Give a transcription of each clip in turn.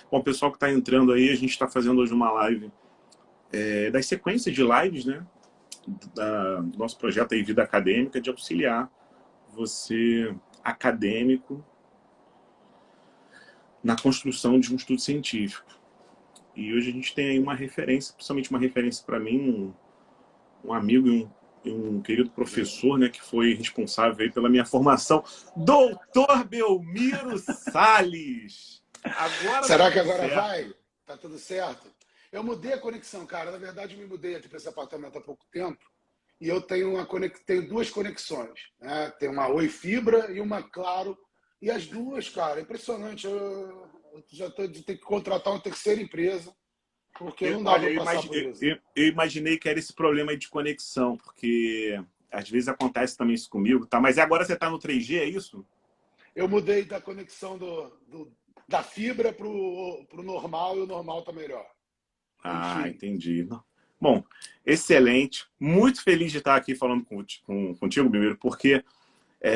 Bom, pessoal que está entrando aí, a gente está fazendo hoje uma live das sequências de lives, né? Do nosso projeto aí, Vida Acadêmica, de auxiliar você, acadêmico, na construção de um estudo científico. E hoje a gente tem aí uma referência, principalmente uma referência para mim, um amigo e um querido professor, né, que foi responsável aí pela minha formação, Doutor Belmiro Salles. Agora tá Será que tudo agora certo. vai? Tá tudo certo? Eu mudei a conexão, cara. Na verdade, eu me mudei aqui para esse apartamento há pouco tempo e eu tenho, tenho duas conexões, né? Tem uma Oi Fibra e uma Claro. E as duas, cara, é impressionante. Eu já tenho que contratar uma terceira empresa, porque não dá Olha, para passar por isso. eu imaginei que era esse problema aí de conexão, porque às vezes acontece também isso comigo, tá? Mas agora você tá no 3G, é isso? Eu mudei da conexão da fibra para o normal e o normal tá melhor. Ah, Enfim. entendi. Bom, excelente. Muito feliz de estar aqui falando contigo, Belmiro, porque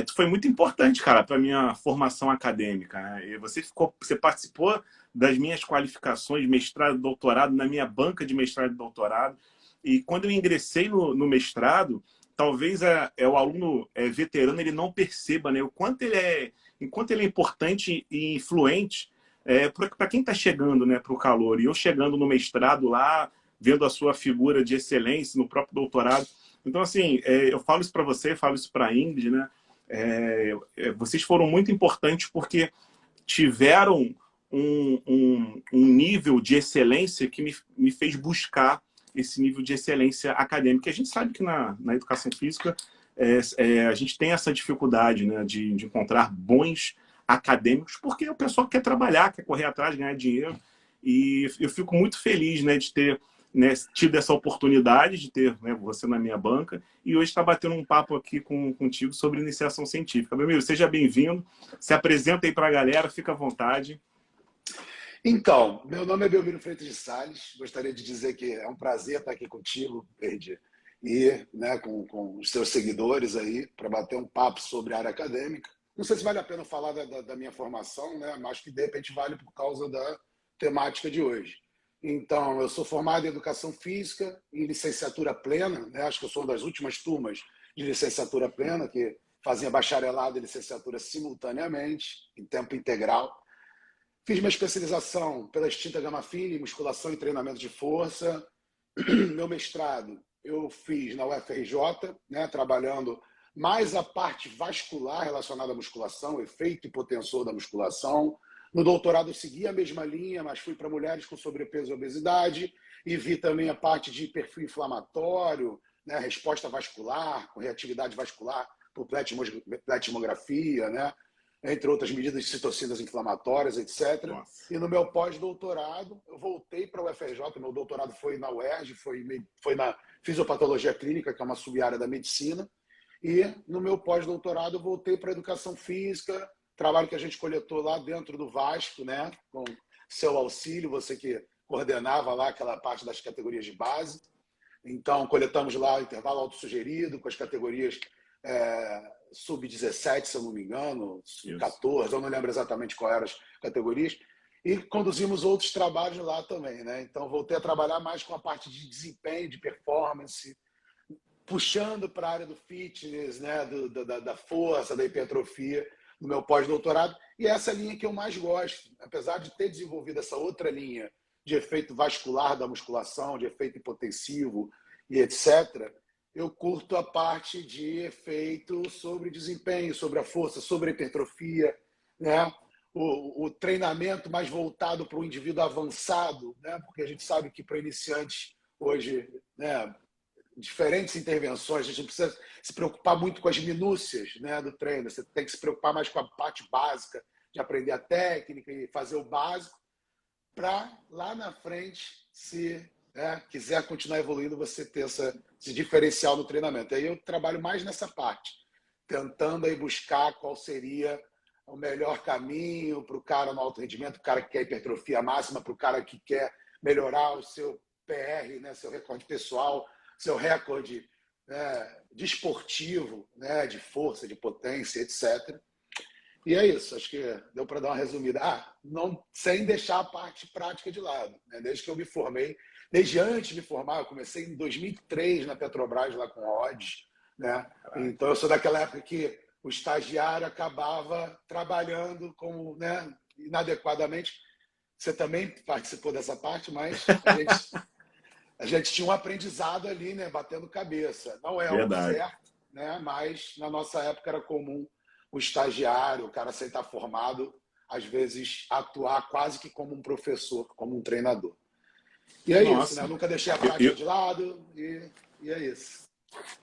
tu foi muito importante, cara, para minha formação acadêmica, né? E você participou das minhas qualificações de mestrado e doutorado na minha banca de mestrado e doutorado. E quando eu ingressei no mestrado, talvez o aluno veterano ele não perceba, né, o quanto enquanto ele é importante e influente para quem está chegando, né, para o calor. E eu chegando no mestrado lá, vendo a sua figura de excelência no próprio doutorado. Então, assim, eu falo isso para você, falo isso para a Ingrid, né? Vocês foram muito importantes porque tiveram um nível de excelência que me fez buscar esse nível de excelência acadêmica. A gente sabe que na educação física a gente tem essa dificuldade, né, de encontrar bons acadêmicos, porque o pessoal quer trabalhar, quer correr atrás, ganhar dinheiro. E eu fico muito feliz, né, de ter, né, tido essa oportunidade de ter, né, você na minha banca e hoje está batendo um papo aqui contigo sobre iniciação científica. Meu amigo, seja bem-vindo, se apresenta aí para a galera, fica à vontade. Então, meu nome é Belmiro Freitas de Sales. Gostaria de dizer que é um prazer estar aqui contigo, Perdi, e né, com os seus seguidores aí, para bater um papo sobre a área acadêmica. Não sei se vale a pena falar da minha formação, né, mas que de repente vale por causa da temática de hoje. Então, eu sou formado em Educação Física, em licenciatura plena, né, acho que eu sou uma das últimas turmas de licenciatura plena, que fazia bacharelado e licenciatura simultaneamente, em tempo integral. Fiz minha especialização pela extinta Gama Fine, musculação e treinamento de força. Meu mestrado eu fiz na UFRJ, né, trabalhando mais a parte vascular relacionada à musculação, efeito e potensor da musculação. No doutorado eu segui a mesma linha, mas fui para mulheres com sobrepeso e obesidade e vi também a parte de perfil inflamatório, né, resposta vascular, com reatividade vascular por pletimografia, né, entre outras medidas de citocinas inflamatórias, etc. Nossa. E no meu pós-doutorado, eu voltei para o UFRJ, meu doutorado foi na UERJ, foi na fisiopatologia clínica, que é uma sub-área da medicina, e no meu pós-doutorado eu voltei para a educação física, trabalho que a gente coletou lá dentro do Vasco, né, com seu auxílio, você que coordenava lá aquela parte das categorias de base. Então, coletamos lá o intervalo autossugerido com as categorias sub-17, se eu não me engano, sub-14, eu não lembro exatamente quais eram as categorias, e conduzimos outros trabalhos lá também, né? Então, voltei a trabalhar mais com a parte de desempenho, de performance, puxando para a área do fitness, né? Da força, da hipertrofia, no meu pós-doutorado, e essa linha que eu mais gosto, apesar de ter desenvolvido essa outra linha de efeito vascular da musculação, de efeito hipotensivo e etc., eu curto a parte de efeito sobre desempenho, sobre a força, sobre a hipertrofia, né? O treinamento mais voltado para o indivíduo avançado, né? Porque a gente sabe que para iniciantes hoje, né, diferentes intervenções, a gente não precisa se preocupar muito com as minúcias, né, do treino, você tem que se preocupar mais com a parte básica, de aprender a técnica e fazer o básico, para lá na frente, se quiser continuar evoluindo, você ter esse diferencial no treinamento. Aí eu trabalho mais nessa parte, tentando aí buscar qual seria o melhor caminho para o cara no alto rendimento, o cara que quer hipertrofia máxima, para o cara que quer melhorar o seu PR, né, seu recorde pessoal, seu recorde desportivo, né, de força, de potência, etc. E é isso, acho que deu para dar uma resumida. Não, sem deixar a parte prática de lado, né? Desde que eu me formei, desde antes de me formar, eu comecei em 2003 na Petrobras, lá com o Odds, né? Então eu sou daquela época que o estagiário acabava trabalhando como, né, inadequadamente. Você também participou dessa parte, mas a gente tinha um aprendizado ali, né, batendo cabeça. Não é o Verdade. certo, né, mas na nossa época era comum o estagiário, o cara sem estar formado, às vezes atuar quase que como um professor, como um treinador. E é isso, né? Eu Nossa. nunca deixei a Eu, prática eu- de lado e é isso.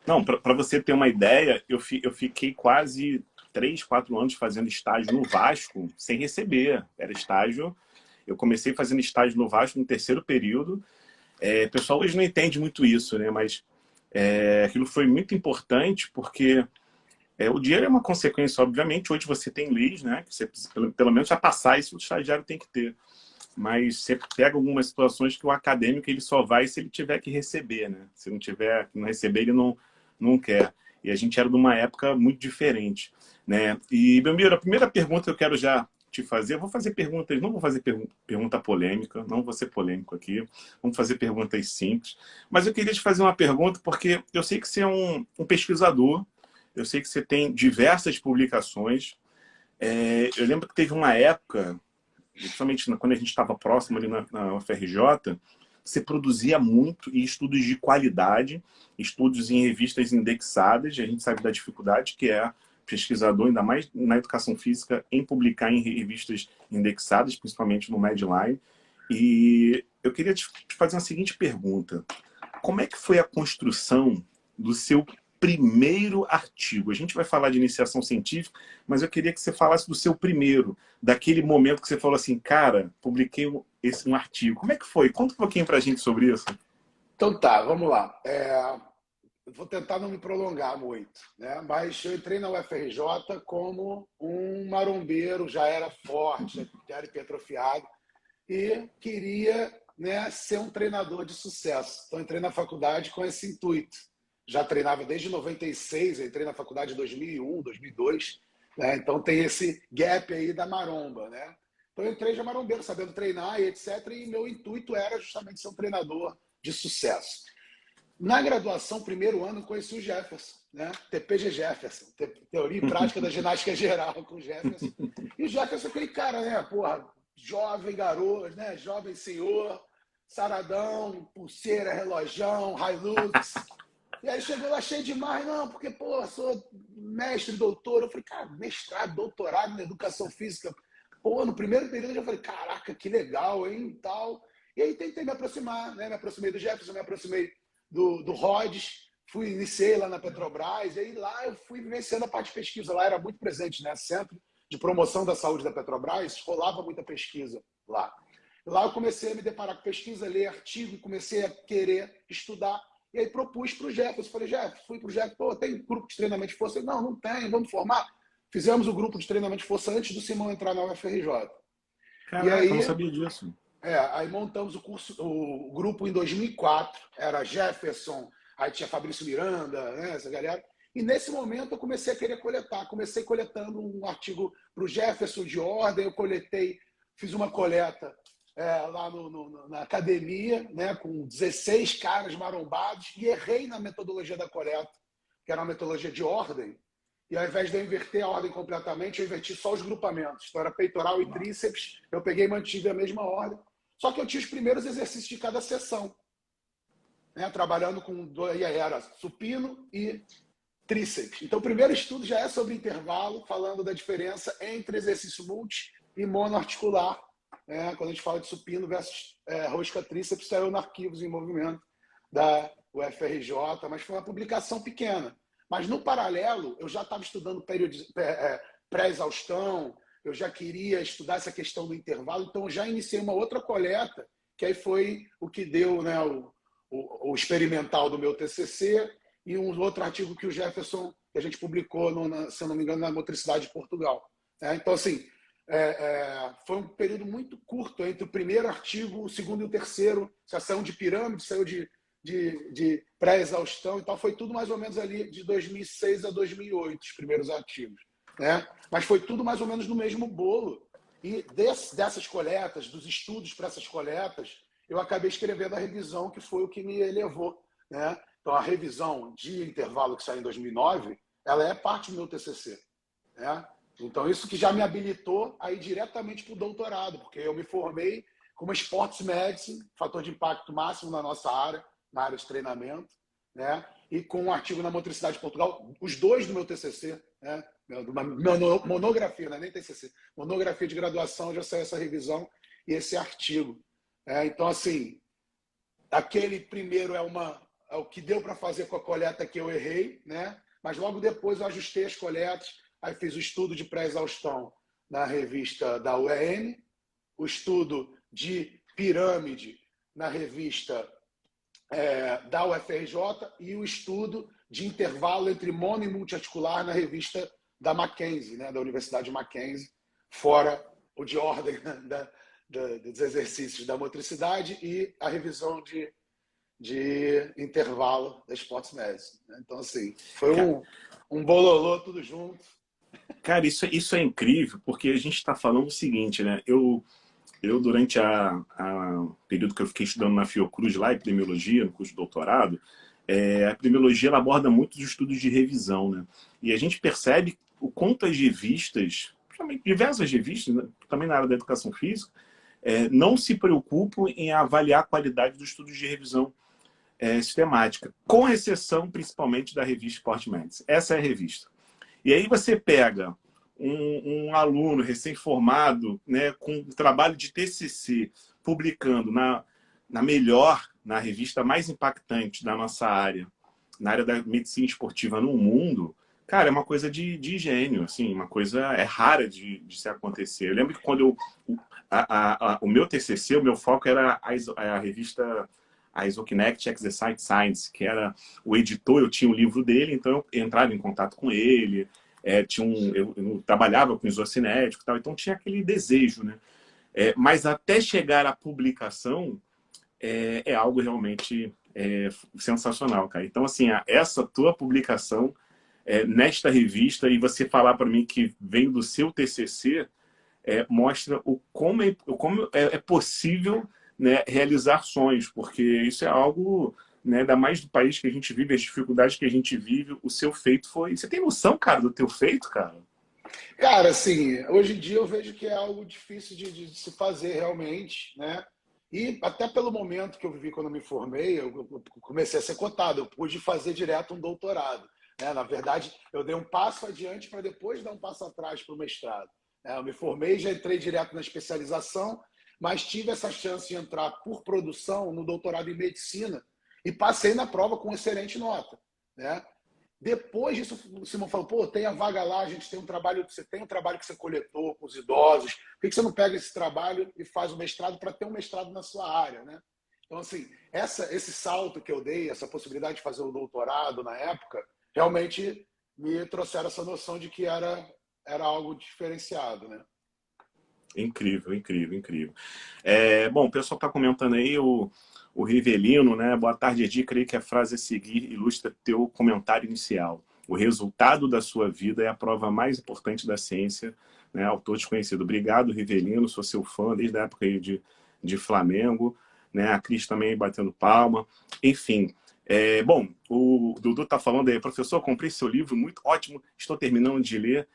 Não, para você ter uma ideia, eu fiquei quase 3, 4 anos fazendo estágio no Vasco sem receber. Era estágio. Eu comecei fazendo estágio no Vasco no terceiro período. O pessoal hoje não entende muito isso, né? Mas aquilo foi muito importante porque o dinheiro é uma consequência, obviamente. Hoje você tem leis, né? Que você precisa, pelo menos, já passar isso o estagiário tem que ter. Mas você pega algumas situações que o acadêmico ele só vai se ele tiver que receber, né? Se não tiver que não receber, ele não quer. E a gente era de uma época muito diferente, né? E, Belmiro, a primeira pergunta que eu quero já te fazer, eu vou fazer perguntas, não vou fazer pergunta polêmica, não vou ser polêmico aqui, vamos fazer perguntas simples. Mas eu queria te fazer uma pergunta, porque eu sei que você é um pesquisador, eu sei que você tem diversas publicações. Eu lembro que teve uma época, principalmente quando a gente estava próximo ali na UFRJ, você produzia muito e estudos de qualidade, estudos em revistas indexadas, e a gente sabe da dificuldade que é pesquisador, ainda mais na educação física, em publicar em revistas indexadas, principalmente no Medline. E eu queria te fazer uma seguinte pergunta. Como é que foi a construção do seu primeiro artigo? A gente vai falar de iniciação científica, mas eu queria que você falasse do seu primeiro, daquele momento que você falou assim, cara, publiquei um artigo. Como é que foi? Conta um pouquinho pra gente sobre isso. Então tá, vamos lá. Eu vou tentar não me prolongar muito, né? Mas eu entrei na UFRJ como um marombeiro, já era forte, já era hipertrofiado e queria, né, ser um treinador de sucesso. Então entrei na faculdade com esse intuito. Já treinava desde 96, entrei na faculdade em 2001, 2002, né? Então tem esse gap aí da maromba, né? Então eu entrei já marombeiro, sabendo treinar e etc. E meu intuito era justamente ser um treinador de sucesso. Na graduação, primeiro ano, conheci o Jefferson, né? TPG Jefferson, Teoria e Prática da Ginástica Geral com o Jefferson. E o Jefferson é aquele cara, né? Porra, jovem garoto, né? Jovem senhor, saradão, pulseira, relojão, Hilux. E aí chegou lá cheio demais, não, porque, pô, sou mestre, doutor. Eu falei, cara, mestrado, doutorado na educação física. Pô, no primeiro período eu já falei, caraca, que legal, hein, tal. E aí tentei me aproximar, né? Me aproximei do Jefferson, me aproximei do Rhodes, iniciei lá na Petrobras, e aí lá eu fui vivenciando a parte de pesquisa. Lá era muito presente, né? Centro de Promoção da Saúde da Petrobras, rolava muita pesquisa lá. Lá eu comecei a me deparar com pesquisa, ler artigo, comecei a querer estudar. E aí propus para o Jefferson. Falei, Jefferson, fui para o Jefferson, pô, tem grupo de treinamento de força? Ele, não tem, vamos formar. Fizemos o grupo de treinamento de força antes do Simão entrar na UFRJ. E Caraca, eu não aí, sabia disso. aí montamos o grupo em 2004. Era Jefferson, aí tinha Fabrício Miranda, né, essa galera. E nesse momento eu comecei a querer coletar. Comecei coletando um artigo para o Jefferson de ordem, eu coletei, fiz uma coleta lá na academia, né, com 16 caras marombados, e errei na metodologia da coleta, que era uma metodologia de ordem, e ao invés de eu inverter a ordem completamente, eu inverti só os grupamentos. Então era peitoral e tríceps, eu peguei e mantive a mesma ordem, só que eu tinha os primeiros exercícios de cada sessão, né, trabalhando com era supino e tríceps. Então o primeiro estudo já é sobre intervalo, falando da diferença entre exercício multi e monoarticular, quando a gente fala de supino versus rosca tríceps, saiu no Arquivos em Movimento da UFRJ, mas foi uma publicação pequena. Mas no paralelo, eu já estava estudando pré-exaustão, eu já queria estudar essa questão do intervalo, então eu já iniciei uma outra coleta, que aí foi o que deu, né, o experimental do meu TCC e um outro artigo que o Jefferson, que a gente publicou, se eu não me engano, na Motricidade de Portugal. Então, assim, foi um período muito curto entre o primeiro artigo, o segundo e o terceiro. Já saiu de pirâmide, saiu de pré-exaustão e tal. Foi tudo mais ou menos ali de 2006 a 2008, os primeiros artigos. né? Mas foi tudo mais ou menos no mesmo bolo. E dessas coletas, dos estudos para essas coletas, eu acabei escrevendo a revisão, que foi o que me elevou, né? Então, a revisão de intervalo que saiu em 2009, ela é parte do meu TCC, né? Então, isso que já me habilitou a ir diretamente para o doutorado, porque eu me formei como Sports Medicine, fator de impacto máximo na nossa área, na área de treinamento, né? E com um artigo na Motricidade de Portugal, os dois do meu TCC, né? Uma monografia, não é nem TCC, monografia de graduação, já saiu essa revisão e esse artigo. Então, assim, aquele primeiro é o que deu para fazer com a coleta que eu errei, né? Mas logo depois eu ajustei as coletas, aí fiz o estudo de pré-exaustão na revista da UEM, o estudo de pirâmide na revista da UFRJ e o estudo de intervalo entre mono e multiarticular na revista da Mackenzie, né? Da Universidade Mackenzie, fora o de ordem dos exercícios da motricidade e a revisão de intervalo da Sports Medicine. Então, assim, foi um bololô tudo junto. Cara, isso é incrível, porque a gente está falando o seguinte, né? Eu durante o período que eu fiquei estudando na Fiocruz, lá, epidemiologia, no curso de doutorado, a epidemiologia ela aborda muito os estudos de revisão, né? E a gente percebe o quanto as revistas, principalmente diversas revistas, né, também na área da educação física, não se preocupam em avaliar a qualidade dos estudos de revisão sistemática, com exceção principalmente da revista Sport Medicine. Essa é a revista. E aí você pega um aluno recém-formado, né, com um trabalho de TCC, publicando na revista mais impactante da nossa área, na área da medicina esportiva no mundo, cara, é uma coisa de gênio, assim, uma coisa rara de se acontecer. Eu lembro que quando o meu TCC, o meu foco era a revista a Isokinect Exercise Science, que era o editor, eu tinha um livro dele, então eu entrava em contato com ele, eu trabalhava com isocinético e tal, então tinha aquele desejo, né? Mas até chegar à publicação é algo realmente sensacional, cara. Então, assim, essa tua publicação nesta revista e você falar para mim que vem do seu TCC mostra como é possível, né, realizar sonhos, porque isso é algo, né, ainda mais do país que a gente vive, as dificuldades que a gente vive, o seu feito foi... Você tem noção, cara, do teu feito, cara? Cara, assim, hoje em dia eu vejo que é algo difícil de se fazer realmente, né? E até pelo momento que eu vivi quando eu me formei, eu comecei a ser cotado, eu pude fazer direto um doutorado, né? Na verdade, eu dei um passo adiante para depois dar um passo atrás para o mestrado. Eu me formei, já entrei direto na especialização, mas tive essa chance de entrar por produção no doutorado em medicina e passei na prova com excelente nota, né? Depois disso, o Simão falou, pô, tem a vaga lá, a gente tem um trabalho, você tem um trabalho que você coletou com os idosos, por que você não pega esse trabalho e faz o mestrado para ter um mestrado na sua área, né? Então, assim, esse salto que eu dei, essa possibilidade de fazer o doutorado na época, realmente me trouxeram essa noção de que era algo diferenciado, né? Incrível, incrível, incrível. Bom, o pessoal está comentando aí o Rivelino, né? Boa tarde, Edi. Creio que a frase a seguir ilustra teu comentário inicial. O resultado da sua vida é a prova mais importante da ciência, né? Autor desconhecido. Obrigado, Rivelino. Sou seu fã desde a época aí de Flamengo, né? A Cris também batendo palma. Enfim. Bom, o Dudu está falando aí, professor, comprei seu livro, muito ótimo, estou terminando de ler.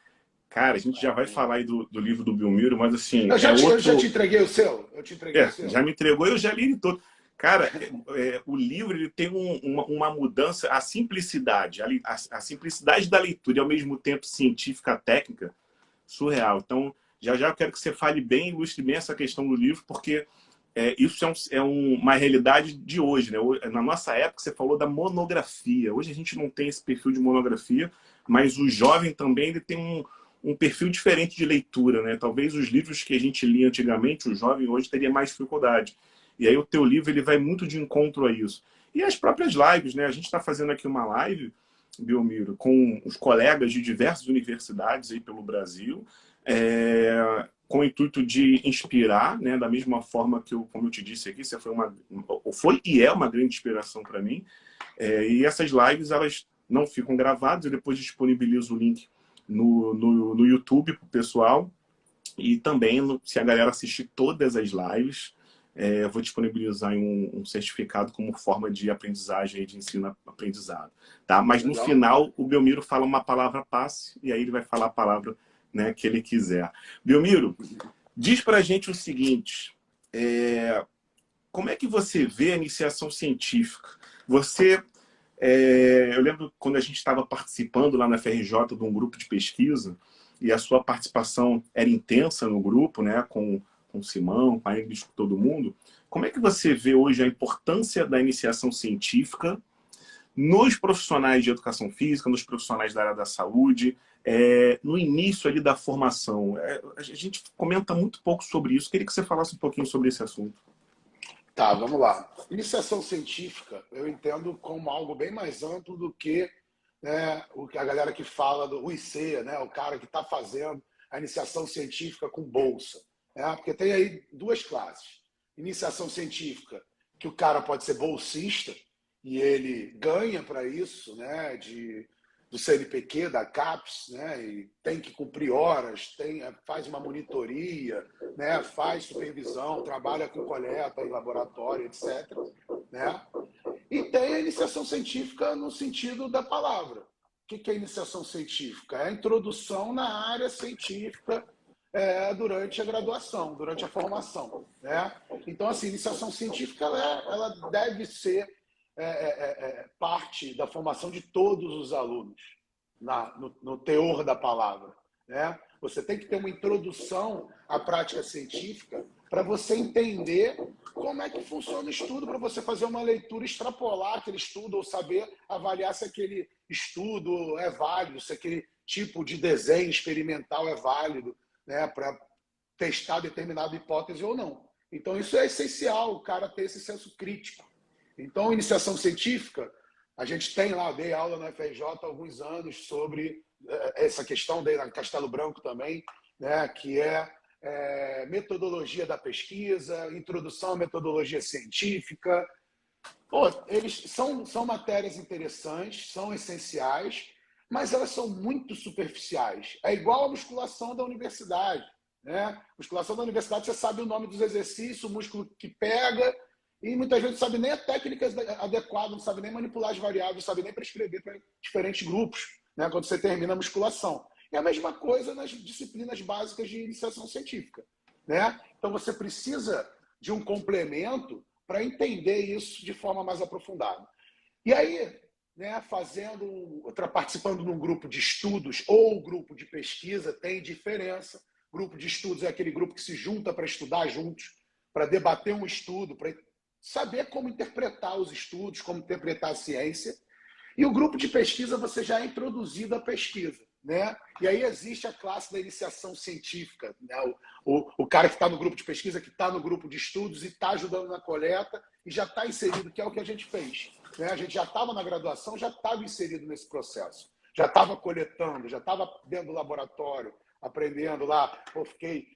Cara, a gente já vai falar aí do livro do Bill Murray, mas assim, eu já te entreguei o seu? Eu te entreguei o seu? Já me entregou, eu já li ele todo. Cara, o livro ele tem uma mudança, a simplicidade, a simplicidade da leitura e ao mesmo tempo científica, técnica, surreal. Então, já eu quero que você fale bem, ilustre bem essa questão do livro, porque isso uma realidade de hoje, né? Na nossa época, você falou da monografia. Hoje a gente não tem esse perfil de monografia, mas o jovem também ele tem um perfil diferente de leitura, né? Talvez os livros que a gente lia antigamente, o jovem hoje teria mais dificuldade. E aí o teu livro ele vai muito de encontro a isso. E as próprias lives, né? A gente está fazendo aqui uma live, Belmiro, com os colegas de diversas universidades aí pelo Brasil, com o intuito de inspirar, né? Da mesma forma que como eu te disse aqui, você foi e é uma grande inspiração para mim. E essas lives, elas não ficam gravadas, eu depois disponibilizo o link no YouTube para o pessoal. E também, se a galera assistir todas as lives, eu vou disponibilizar um certificado como forma de aprendizagem, de ensino-aprendizado. Tá? Mas no Legal. final, o Belmiro fala uma palavra passe, e aí ele vai falar a palavra, né, que ele quiser. Belmiro, diz pra gente o seguinte, como é que você vê a iniciação científica? Eu lembro quando a gente estava participando lá na FRJ de um grupo de pesquisa, e a sua participação era intensa no grupo, né, com o Simão, com a Ingrid, com todo mundo. Como é que você vê hoje a importância da iniciação científica nos profissionais de educação física, nos profissionais da área da saúde, no início ali da formação? A gente comenta muito pouco sobre isso. Queria que você falasse um pouquinho sobre esse assunto. Tá, vamos lá. Iniciação científica eu entendo como algo bem mais amplo do que, né, a galera que fala do UIC, né, o cara que está fazendo a iniciação científica com bolsa. Né? Porque tem aí duas classes. Iniciação científica, que o cara pode ser bolsista e ele ganha para isso, né, do CNPq, da CAPES, né, e tem que cumprir horas, faz uma monitoria, né, faz supervisão, trabalha com coleta em laboratório, etc. Né? E tem a iniciação científica no sentido da palavra. O que é iniciação científica? É a introdução na área científica durante a graduação, durante a formação. Né? Então, assim, iniciação científica ela deve ser parte da formação de todos os alunos, no teor da palavra. Né? Você tem que ter uma introdução à prática científica para você entender como é que funciona o estudo, para você fazer uma leitura, extrapolar aquele estudo ou saber avaliar se aquele estudo é válido, se aquele tipo de desenho experimental é válido, né, para testar determinada hipótese ou não. Então, isso é essencial, o cara ter esse senso crítico. Então, iniciação científica, a gente tem lá, dei aula na FRJ há alguns anos sobre essa questão, dei na Castelo Branco também, né, que metodologia da pesquisa, introdução à metodologia científica. Pô, eles são matérias interessantes, são essenciais, mas elas são muito superficiais. É igual a musculação da universidade. Né? Musculação da universidade, você sabe o nome dos exercícios, o músculo que pega, e muitas vezes não sabe nem a técnica adequada, não sabe nem manipular as variáveis, não sabe nem prescrever para diferentes grupos, né? Quando você termina a musculação. É a mesma coisa nas disciplinas básicas de iniciação científica. Né? Então, você precisa de um complemento para entender isso de forma mais aprofundada. E aí, né, participando de um grupo de estudos ou grupo de pesquisa, tem diferença. Grupo de estudos é aquele grupo que se junta para estudar juntos, para debater um estudo, para saber como interpretar os estudos, como interpretar a ciência. E o grupo de pesquisa, você já é introduzido à pesquisa. Né? E aí existe a classe da iniciação científica. Né? O cara que está no grupo de pesquisa, que está no grupo de estudos e está ajudando na coleta e já está inserido, que é o que a gente fez. Né? A gente já estava na graduação, já estava inserido nesse processo. Já estava coletando, já estava dentro do laboratório, aprendendo lá.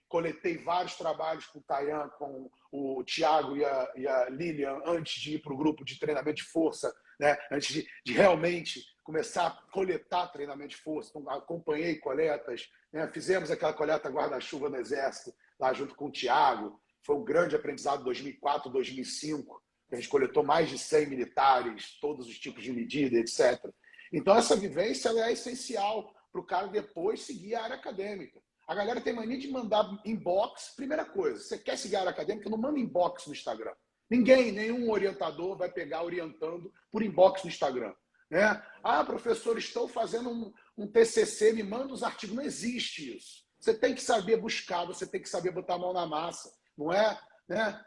Coletei vários trabalhos com o Tayan, com o Thiago e a Lilian, antes de ir para o grupo de treinamento de força, né? Antes de realmente começar a coletar treinamento de força. Então, acompanhei coletas, né? Fizemos aquela coleta guarda-chuva no Exército, lá junto com o Thiago. Foi um grande aprendizado 2004, 2005. A gente coletou mais de 100 militares, todos os tipos de medida, etc. Então, essa vivência ela é essencial para o cara depois seguir a área acadêmica. A galera tem mania de mandar inbox. Primeira coisa, você quer seguir a área acadêmica, não manda inbox no Instagram. Nenhum orientador vai pegar orientando por inbox no Instagram. Né? Ah, professor, estou fazendo um TCC, me manda os artigos. Não existe isso. Você tem que saber buscar, você tem que saber botar a mão na massa. Não é, né,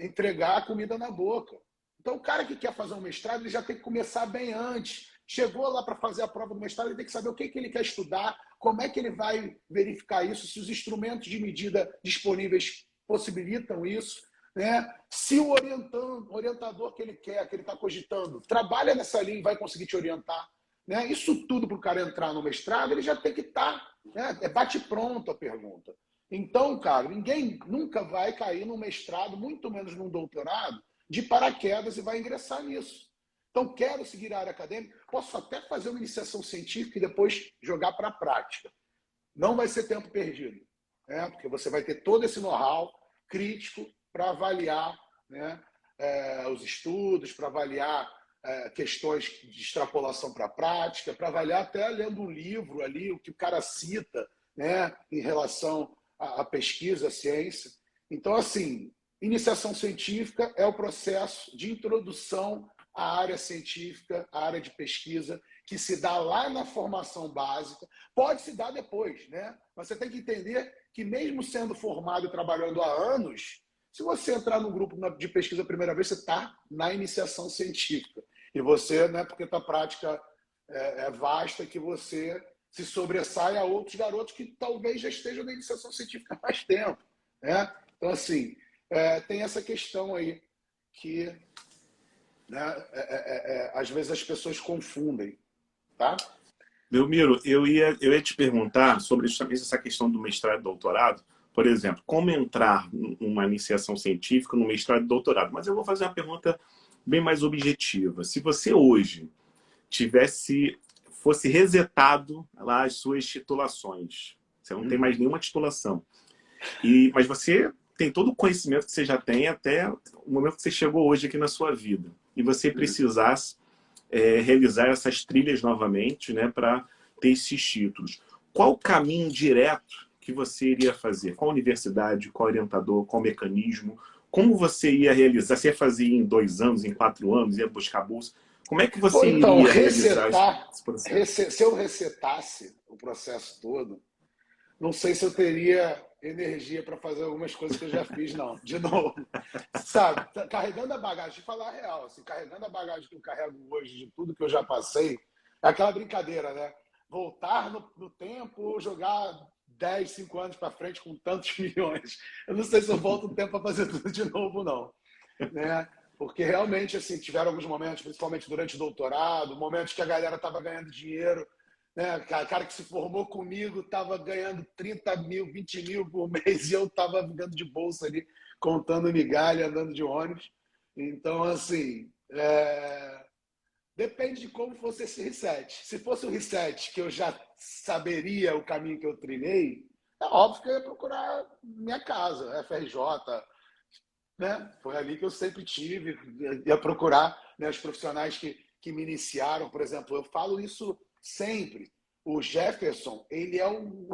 entregar a comida na boca. Então, o cara que quer fazer um mestrado, ele já tem que começar bem antes. Chegou lá para fazer a prova do mestrado, ele tem que saber o que ele quer estudar, como é que ele vai verificar isso, se os instrumentos de medida disponíveis possibilitam isso. Né? Se o orientador que ele quer, que ele está cogitando, trabalha nessa linha e vai conseguir te orientar. Né? Isso tudo para o cara entrar no mestrado, ele já tem que estar. Né? É bate-pronto a pergunta. Então, cara, ninguém nunca vai cair num mestrado, muito menos num doutorado, de paraquedas e vai ingressar nisso. Então, quero seguir a área acadêmica, posso até fazer uma iniciação científica e depois jogar para a prática. Não vai ser tempo perdido, né? Porque você vai ter todo esse know-how crítico para avaliar, né, os estudos, para avaliar questões de extrapolação para a prática, para avaliar até lendo um livro ali, o que o cara cita, né, em relação à pesquisa, à ciência. Então, assim, iniciação científica é o processo de introdução à área científica, à área de pesquisa, que se dá lá na formação básica, pode se dar depois, né? Mas você tem que entender que mesmo sendo formado e trabalhando há anos, se você entrar no grupo de pesquisa a primeira vez, você está na iniciação científica. E você, né, porque a prática é vasta, que você se sobressai a outros garotos que talvez já estejam na iniciação científica há mais tempo, né? Então, assim, tem essa questão aí que, né, às vezes as pessoas confundem, tá? Belmiro, eu ia te perguntar sobre justamente essa questão do mestrado e doutorado. Por exemplo, como entrar numa iniciação científica, no mestrado e doutorado? Mas eu vou fazer uma pergunta bem mais objetiva. Se você hoje fosse resetado lá as suas titulações, você não tem mais nenhuma titulação, mas você tem todo o conhecimento que você já tem até o momento que você chegou hoje aqui na sua vida, e você precisasse realizar essas trilhas novamente, né, para ter esses títulos. Qual o caminho direto que você iria fazer? Qual universidade, qual orientador, qual mecanismo? Como você ia realizar? Você ia fazer em 2 anos, em 4 anos, ia buscar bolsa? Como é que você Então, iria realizar esse processo? se eu resetasse o processo todo, não sei se eu teria energia para fazer algumas coisas que eu já fiz, não. De novo, sabe? Carregando a bagagem, de falar a real, assim, carregando a bagagem que eu carrego hoje, de tudo que eu já passei, é aquela brincadeira, né? Voltar no tempo ou jogar 10, 5 anos para frente com tantos milhões. Eu não sei se eu volto o tempo para fazer tudo de novo, não. Né? Porque realmente, assim, tiveram alguns momentos, principalmente durante o doutorado, momentos que a galera estava ganhando dinheiro, né? O cara que se formou comigo estava ganhando 30 mil, 20 mil por mês e eu estava vivendo de bolsa ali, contando migalha, andando de ônibus. Então, assim, depende de como fosse esse reset. Se fosse um reset que eu já saberia o caminho que eu trilhei, é óbvio que eu ia procurar minha casa, FRJ, né? Foi ali que eu sempre tive, ia procurar, né, os profissionais que me iniciaram, por exemplo. Eu falo isso sempre. O Jefferson, ele é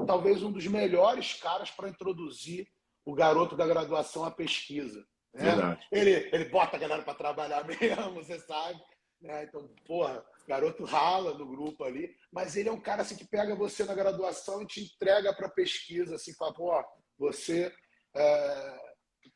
talvez um dos melhores caras para introduzir o garoto da graduação à pesquisa. Né? Verdade. Ele bota a galera para trabalhar mesmo, você sabe. Né? Então, porra, garoto rala no grupo ali, mas ele é um cara assim, que pega você na graduação e te entrega para pesquisa, assim, fala, pô, você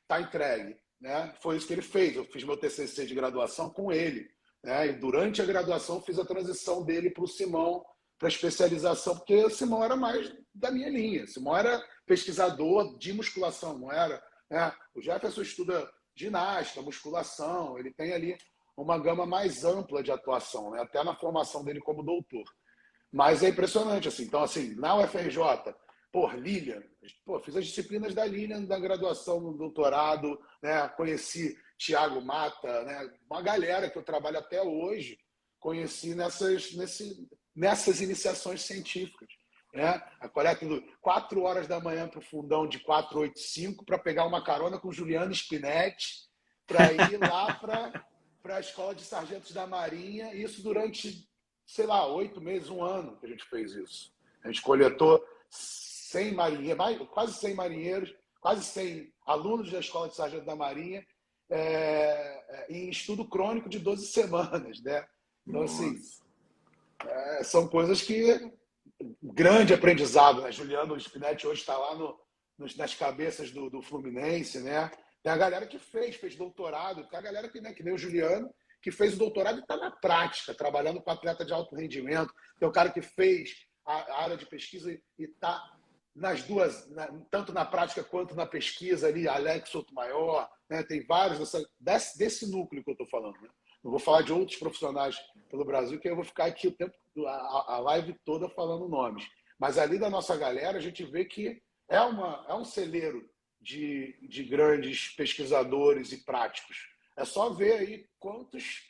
está entregue. Né? Foi isso que ele fez. Eu fiz meu TCC de graduação com ele. Né? E durante a graduação fiz a transição dele para o Simão, para especialização, porque o Simão era mais da minha linha. O Simão era pesquisador de musculação, não era? Né? O Jefferson estuda ginástica, musculação, ele tem ali uma gama mais ampla de atuação, né? Até na formação dele como doutor. Mas é impressionante, assim. Então, assim, na UFRJ, Lilian, fiz as disciplinas da Lilian da graduação, no doutorado, né? Conheci Tiago Mata, né? Uma galera que eu trabalho até hoje, conheci nessas iniciações científicas. Né? A coleta do 4 horas da manhã para o fundão de 485 para pegar uma carona com Juliano Spinetti para ir lá para a Escola de Sargentos da Marinha, isso durante, sei lá, 8 meses, 1 ano que a gente fez isso. A gente coletou 100 marinheiros, quase 100 marinheiros, quase 100 alunos da Escola de Sargento da Marinha, em estudo crônico de 12 semanas. Né? Então, Nossa. assim, são coisas que... Grande aprendizado. Né? Juliano Spinetti hoje está lá nas cabeças do Fluminense, né? Tem a galera que fez doutorado, tem a galera que nem o Juliano, que fez o doutorado e está na prática, trabalhando com atleta de alto rendimento. Tem o cara que fez a área de pesquisa e está nas duas, tanto na prática quanto na pesquisa ali, Alex Sotomayor, né? Tem vários desse núcleo que eu estou falando. Né? Não vou falar de outros profissionais pelo Brasil, que eu vou ficar aqui a live toda falando nomes. Mas ali da nossa galera, a gente vê que é um celeiro de grandes pesquisadores e práticos. É só ver aí quantos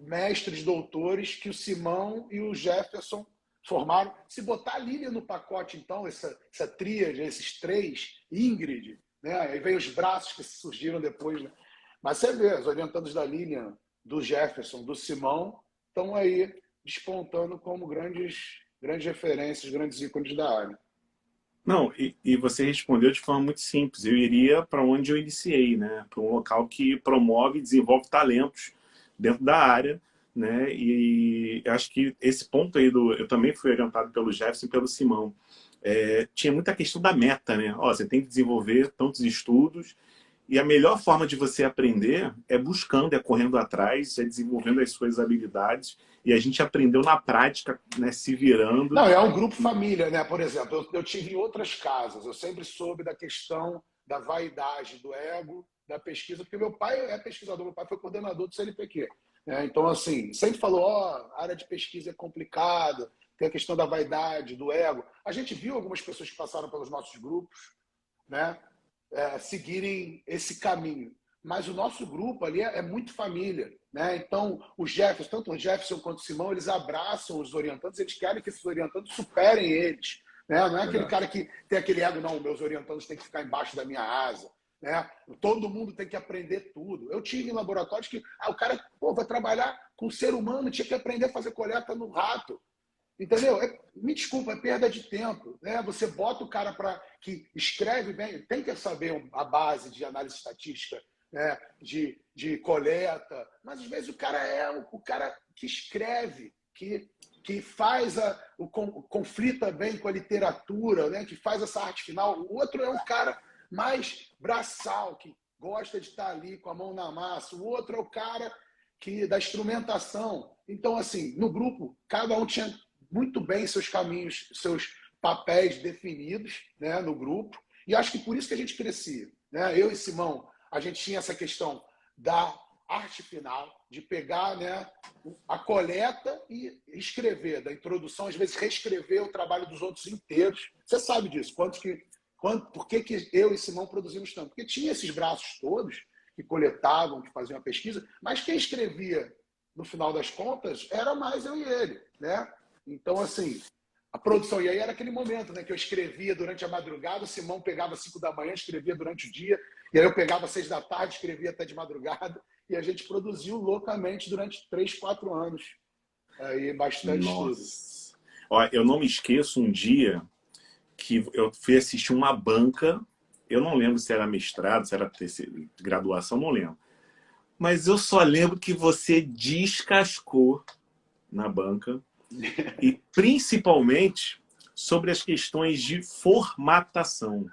mestres, doutores que o Simão e o Jefferson formaram. Se botar a Lilian no pacote, então, essa tríade, esses três, Ingrid, né? Aí vem os braços que surgiram depois. Né? Mas você vê, os orientandos da Lilian, do Jefferson, do Simão, estão aí despontando como grandes referências, grandes ícones da área. Não, e você respondeu de forma muito simples. Eu iria para onde eu iniciei, né? Para um local que promove e desenvolve talentos dentro da área, né? E eu acho que esse ponto aí eu também fui orientado pelo Jefferson e pelo Simão. Tinha muita questão da meta, né? Ó, você tem que desenvolver tantos estudos e a melhor forma de você aprender é buscando, é correndo atrás, é desenvolvendo as suas habilidades. E a gente aprendeu na prática, né? Se virando. Não, é um grupo família, né? Por exemplo, eu tive em outras casas, eu sempre soube da questão da vaidade, do ego, da pesquisa, porque meu pai é pesquisador, meu pai foi coordenador do CNPq. Né? Então, assim, sempre falou, ó, a área de pesquisa é complicada, tem a questão da vaidade, do ego. A gente viu algumas pessoas que passaram pelos nossos grupos, né? Seguirem esse caminho. Mas o nosso grupo ali é muito família. Né? Então, os Jefferson, tanto o Jefferson quanto o Simão, eles abraçam os orientandos, eles querem que esses orientandos superem eles. Né? Não é aquele cara que tem aquele ego, não, meus orientandos têm que ficar embaixo da minha asa. Né? Todo mundo tem que aprender tudo. Eu tive em laboratórios que o cara vai trabalhar com o ser humano, tinha que aprender a fazer coleta no rato. Entendeu? Me desculpa, é perda de tempo. Né? Você bota o cara que escreve bem, tem que saber a base de análise estatística, né? de coleta, mas às vezes o cara é o cara que escreve, que faz conflita bem com a literatura, né? Que faz essa arte final. O outro é um cara mais braçal, que gosta de estar ali com a mão na massa. O outro é o cara da instrumentação. Então, assim, no grupo, cada um tinha muito bem seus caminhos, seus papéis definidos, né, no grupo. E acho que por isso que a gente crescia. Né? Eu e Simão, a gente tinha essa questão da arte final, de pegar, né, a coleta e escrever, da introdução, às vezes reescrever o trabalho dos outros inteiros. Você sabe disso, por que eu e Simão produzimos tanto? Porque tinha esses braços todos que coletavam, que faziam a pesquisa, mas quem escrevia, no final das contas, era mais eu e ele. Né? Então, assim, a produção. E aí era aquele momento, né, que eu escrevia durante a madrugada, o Simão pegava 5 da manhã, escrevia durante o dia, e aí eu pegava 6 da tarde, escrevia até de madrugada, e a gente produziu loucamente durante 3, 4 anos. Aí, bastante estudo. Ó, eu não me esqueço um dia que eu fui assistir uma banca, eu não lembro se era mestrado, se era graduação, não lembro. Mas eu só lembro que você descascou na banca, e principalmente sobre as questões de formatação.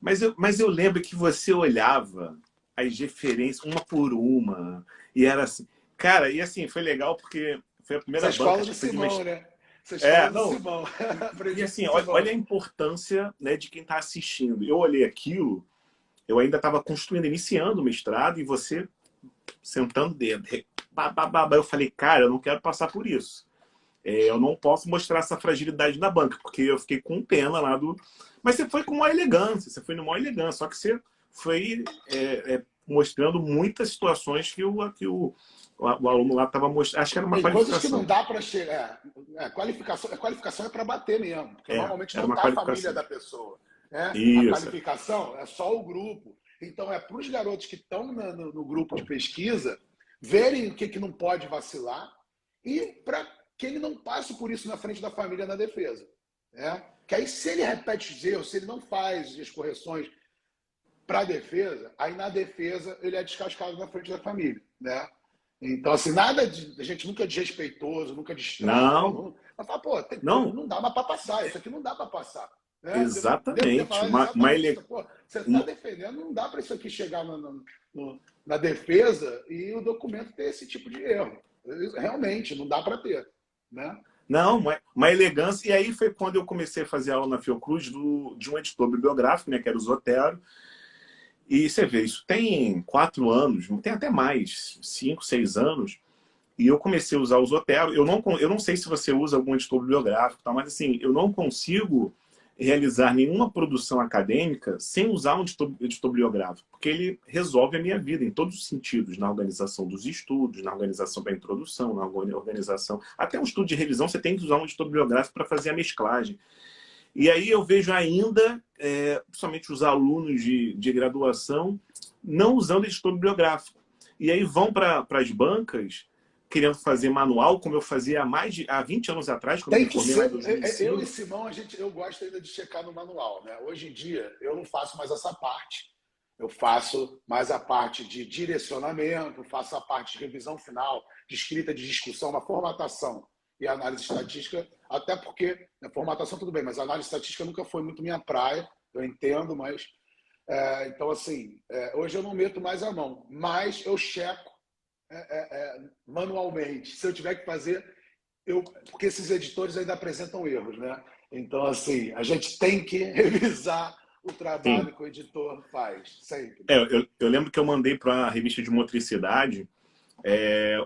Mas eu lembro que você olhava as referências uma por uma, e era assim... Cara, e assim, foi legal porque foi a primeira banca... Escola do Simão, né? Simão. E assim, olha a importância, né, de quem está assistindo. Eu olhei aquilo, eu ainda estava construindo, iniciando o mestrado, e você sentando o dedo. Eu falei, cara, eu não quero passar por isso. Eu não posso mostrar essa fragilidade na banca, porque eu fiquei com pena lá do... Mas você foi com uma elegância, só que você foi mostrando muitas situações que o aluno lá estava mostrando. Acho que era uma qualificação. Coisas que não dá para chegar. A qualificação é para bater mesmo, porque normalmente não está a família da pessoa. Né? A qualificação é só o grupo. Então, é para os garotos que estão no grupo de pesquisa verem o que não pode vacilar e para que ele não passe por isso na frente da família na defesa. Né? Que aí, se ele repete os erros, se ele não faz as correções para a defesa, aí na defesa ele é descascado na frente da família. Né? Então, assim, a gente nunca é desrespeitoso, nunca distrai. Não. Mas fala, pô, não dá mais para passar, isso aqui não dá para passar. Né? Exatamente. Pô, você está defendendo, não dá para isso aqui chegar na defesa e o documento ter esse tipo de erro. Realmente, não dá para ter. Né? Não, uma elegância. E aí foi quando eu comecei a fazer aula na Fiocruz de um editor bibliográfico, né, que era o Zotero. E você vê, isso tem 4 anos, tem até mais, 5, 6 anos. E eu comecei a usar o Zotero. Eu não sei se você usa algum editor bibliográfico, tá? Mas assim, eu não consigo realizar nenhuma produção acadêmica sem usar um editor bibliográfico, porque ele resolve a minha vida em todos os sentidos, na organização dos estudos, na organização da introdução, na organização... Até um estudo de revisão você tem que usar um editor bibliográfico para fazer a mesclagem. E aí eu vejo ainda, principalmente os alunos de graduação, não usando editor bibliográfico. E aí vão para as bancas querendo fazer manual, como eu fazia há 20 anos atrás, quando Tem eu me que formei lá em ser. 2005. Eu e Simão, eu gosto ainda de checar no manual, né? Hoje em dia, eu não faço mais essa parte. Eu faço mais a parte de direcionamento, faço a parte de revisão final, de escrita de discussão, uma formatação e análise estatística, até porque, a formatação tudo bem, mas a análise estatística nunca foi muito minha praia, eu entendo, mas... então, assim, hoje eu não meto mais a mão, mas eu checo manualmente. Se eu tiver que fazer, porque esses editores ainda apresentam erros, né? Então, assim, a gente tem que revisar o Sim. trabalho que o editor faz, sempre. Eu lembro que eu mandei para a revista de motricidade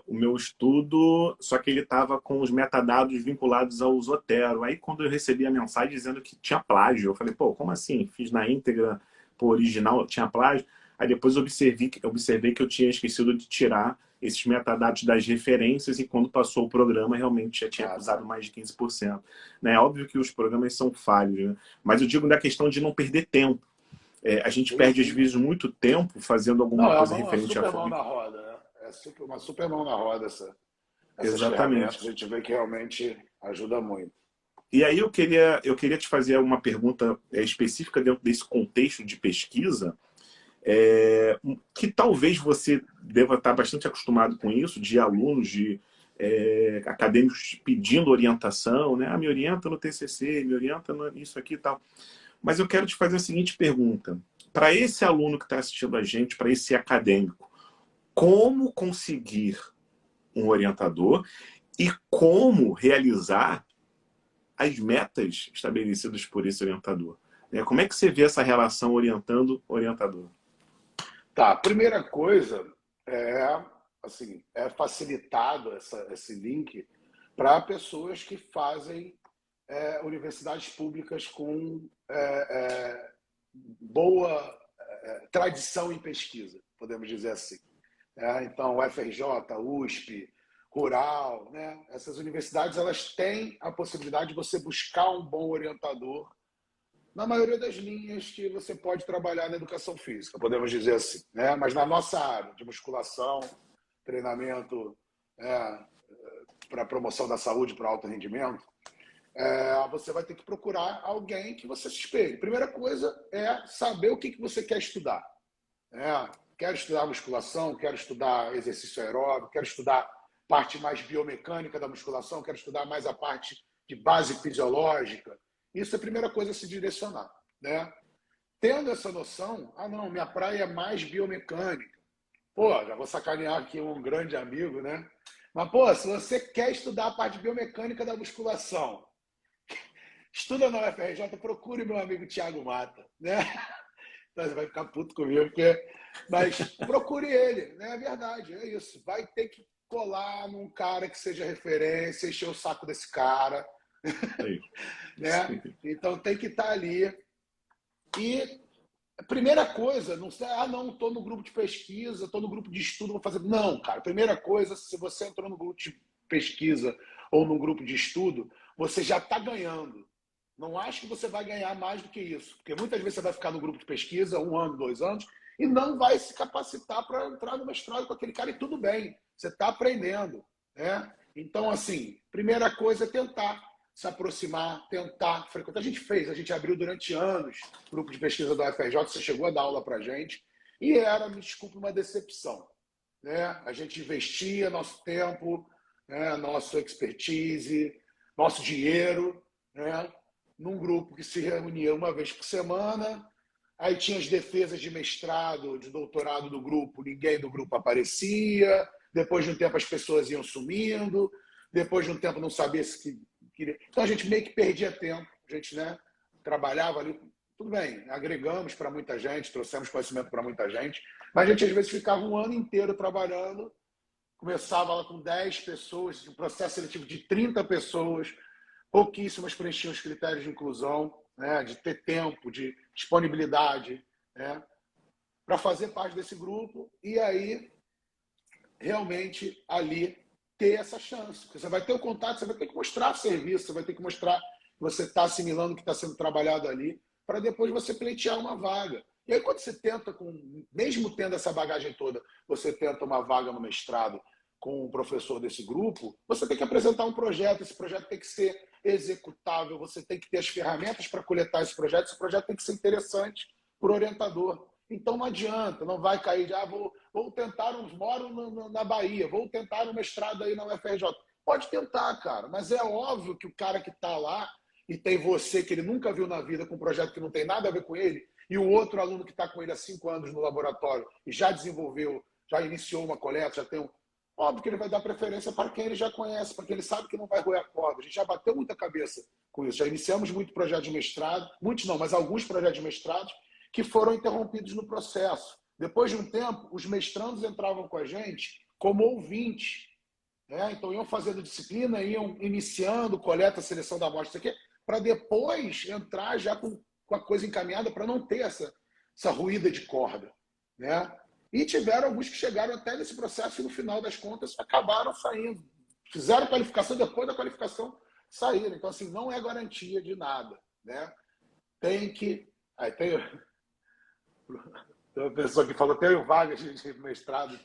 o meu estudo, só que ele estava com os metadados vinculados ao Zotero. Aí, quando eu recebi a mensagem dizendo que tinha plágio, eu falei, pô, como assim? Fiz na íntegra, por original, tinha plágio. Aí depois eu observei que eu tinha esquecido de tirar esses metadados das referências e quando passou o programa realmente já tinha usado mais de 15%. Né? É óbvio que os programas são falhos, né? Mas eu digo da questão de não perder tempo. A gente perde, às vezes, muito tempo fazendo alguma Não, é coisa uma referente super a... mão na roda, né? Uma super mão na roda essas ferramentas. Exatamente. A gente vê que realmente ajuda muito. E aí eu queria te fazer uma pergunta específica dentro desse contexto de pesquisa, que talvez você deva estar bastante acostumado com isso, de alunos, de acadêmicos pedindo orientação, né? Me orienta no TCC, me orienta nisso aqui e tal. Mas eu quero te fazer a seguinte pergunta. Para esse aluno que está assistindo a gente, para esse acadêmico, como conseguir um orientador e como realizar as metas estabelecidas por esse orientador? Como é que você vê essa relação orientando-orientador? Tá, primeira coisa assim, facilitado esse link para pessoas que fazem universidades públicas com boa tradição em pesquisa, podemos dizer assim. Então, UFRJ, USP, Rural, né? Essas universidades elas têm a possibilidade de você buscar um bom orientador na maioria das linhas que você pode trabalhar na educação física, podemos dizer assim, né? Mas na nossa área de musculação, treinamento para promoção da saúde, para alto rendimento, você vai ter que procurar alguém que você se espelhe. Primeira coisa é saber o que você quer estudar. Quero estudar musculação, quero estudar exercício aeróbico, quero estudar parte mais biomecânica da musculação, quero estudar mais a parte de base fisiológica. Isso é a primeira coisa a se direcionar, né? Tendo essa noção, não, minha praia é mais biomecânica. Pô, já vou sacanear aqui um grande amigo, né? Mas, pô, se você quer estudar a parte biomecânica da musculação, estuda na UFRJ, procure meu amigo Thiago Mata, né? Então, você vai ficar puto comigo, mas procure ele, né? É verdade, é isso. Vai ter que colar num cara que seja referência, encher o saco desse cara, né? Então tem que estar ali. E a primeira coisa, não sei, não, estou no grupo de pesquisa, estou no grupo de estudo, vou fazer. Não, cara, primeira coisa, se você entrou no grupo de pesquisa ou no grupo de estudo, você já está ganhando. Não acho que você vai ganhar mais do que isso, porque muitas vezes você vai ficar no grupo de pesquisa 1 ano, 2 anos, e não vai se capacitar para entrar no mestrado com aquele cara, e tudo bem, você está aprendendo, né? Então, assim, primeira coisa é tentar se aproximar, tentar frequentar. A gente abriu durante anos grupo de pesquisa da UFRJ, você chegou a dar aula para a gente, e era, me desculpe, uma decepção, né? A gente investia nosso tempo, né, nossa expertise, nosso dinheiro, né, num grupo que se reunia uma vez por semana. Aí tinha as defesas de mestrado, de doutorado do grupo, ninguém do grupo aparecia. Depois de um tempo as pessoas iam sumindo. Depois de um tempo não sabia se queria. Então a gente meio que perdia tempo. A gente, né, trabalhava ali. Tudo bem, agregamos para muita gente, trouxemos conhecimento para muita gente, mas a gente às vezes ficava um ano inteiro trabalhando. Começava lá com 10 pessoas, um processo seletivo de 30 pessoas, pouquíssimas preenchiam os critérios de inclusão. né, de ter tempo, de disponibilidade, né, para fazer parte desse grupo e aí realmente ali ter essa chance. Porque você vai ter o contato, você vai ter que mostrar serviço, você vai ter que mostrar que você está assimilando o que está sendo trabalhado ali, para depois você pleitear uma vaga. E aí quando você tenta, mesmo tendo essa bagagem toda, você tenta uma vaga no mestrado com um professor desse grupo, você tem que apresentar um projeto, esse projeto tem que ser executável, você tem que ter as ferramentas para coletar esse projeto tem que ser interessante para o orientador. Então não adianta, não vai cair de, vou tentar, moro na Bahia, vou tentar um mestrado aí na UFRJ. Pode tentar, cara, mas é óbvio que o cara que está lá e tem você que ele nunca viu na vida com um projeto que não tem nada a ver com ele, e o outro aluno que está com ele há 5 anos no laboratório e já desenvolveu, já iniciou uma coleta, já tem um... Óbvio que ele vai dar preferência para quem ele já conhece, para quem ele sabe que não vai roer a corda. A gente já bateu muita cabeça com isso, já iniciamos muito projeto de mestrado, muitos não, mas alguns projetos de mestrado que foram interrompidos no processo. Depois de um tempo, os mestrandos entravam com a gente como ouvintes, né? Então iam fazendo disciplina, iam iniciando coleta, seleção da amostra, para depois entrar já com a coisa encaminhada para não ter essa ruída de corda, né? E tiveram alguns que chegaram até nesse processo e no final das contas acabaram saindo. Fizeram qualificação, depois da qualificação saíram. Então, assim, não é garantia de nada, né? Tem que... Aí tem uma pessoa que falou, tem vagas de mestrado,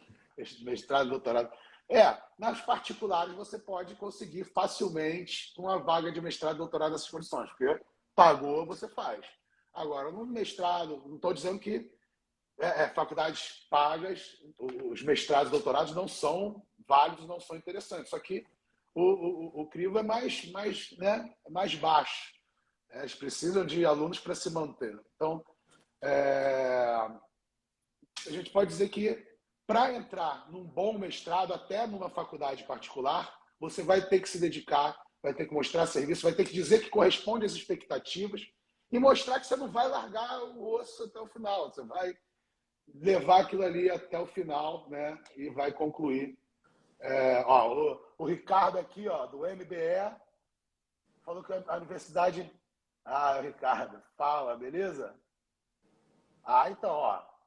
doutorado. Nas particulares você pode conseguir facilmente uma vaga de mestrado, doutorado nessas condições, porque pagou, você faz. Agora, no mestrado, não estou dizendo que faculdades pagas, os mestrados e doutorados não são válidos, não são interessantes. Só que o crivo é mais baixo. Eles precisam de alunos para se manter. Então, a gente pode dizer que para entrar num bom mestrado, até numa faculdade particular, você vai ter que se dedicar, vai ter que mostrar serviço, vai ter que dizer que corresponde às expectativas e mostrar que você não vai largar o osso até o final. Você vai levar aquilo ali até o final, né? E vai concluir. O Ricardo aqui, do MBE, falou que a universidade... Ricardo, fala, beleza? Então,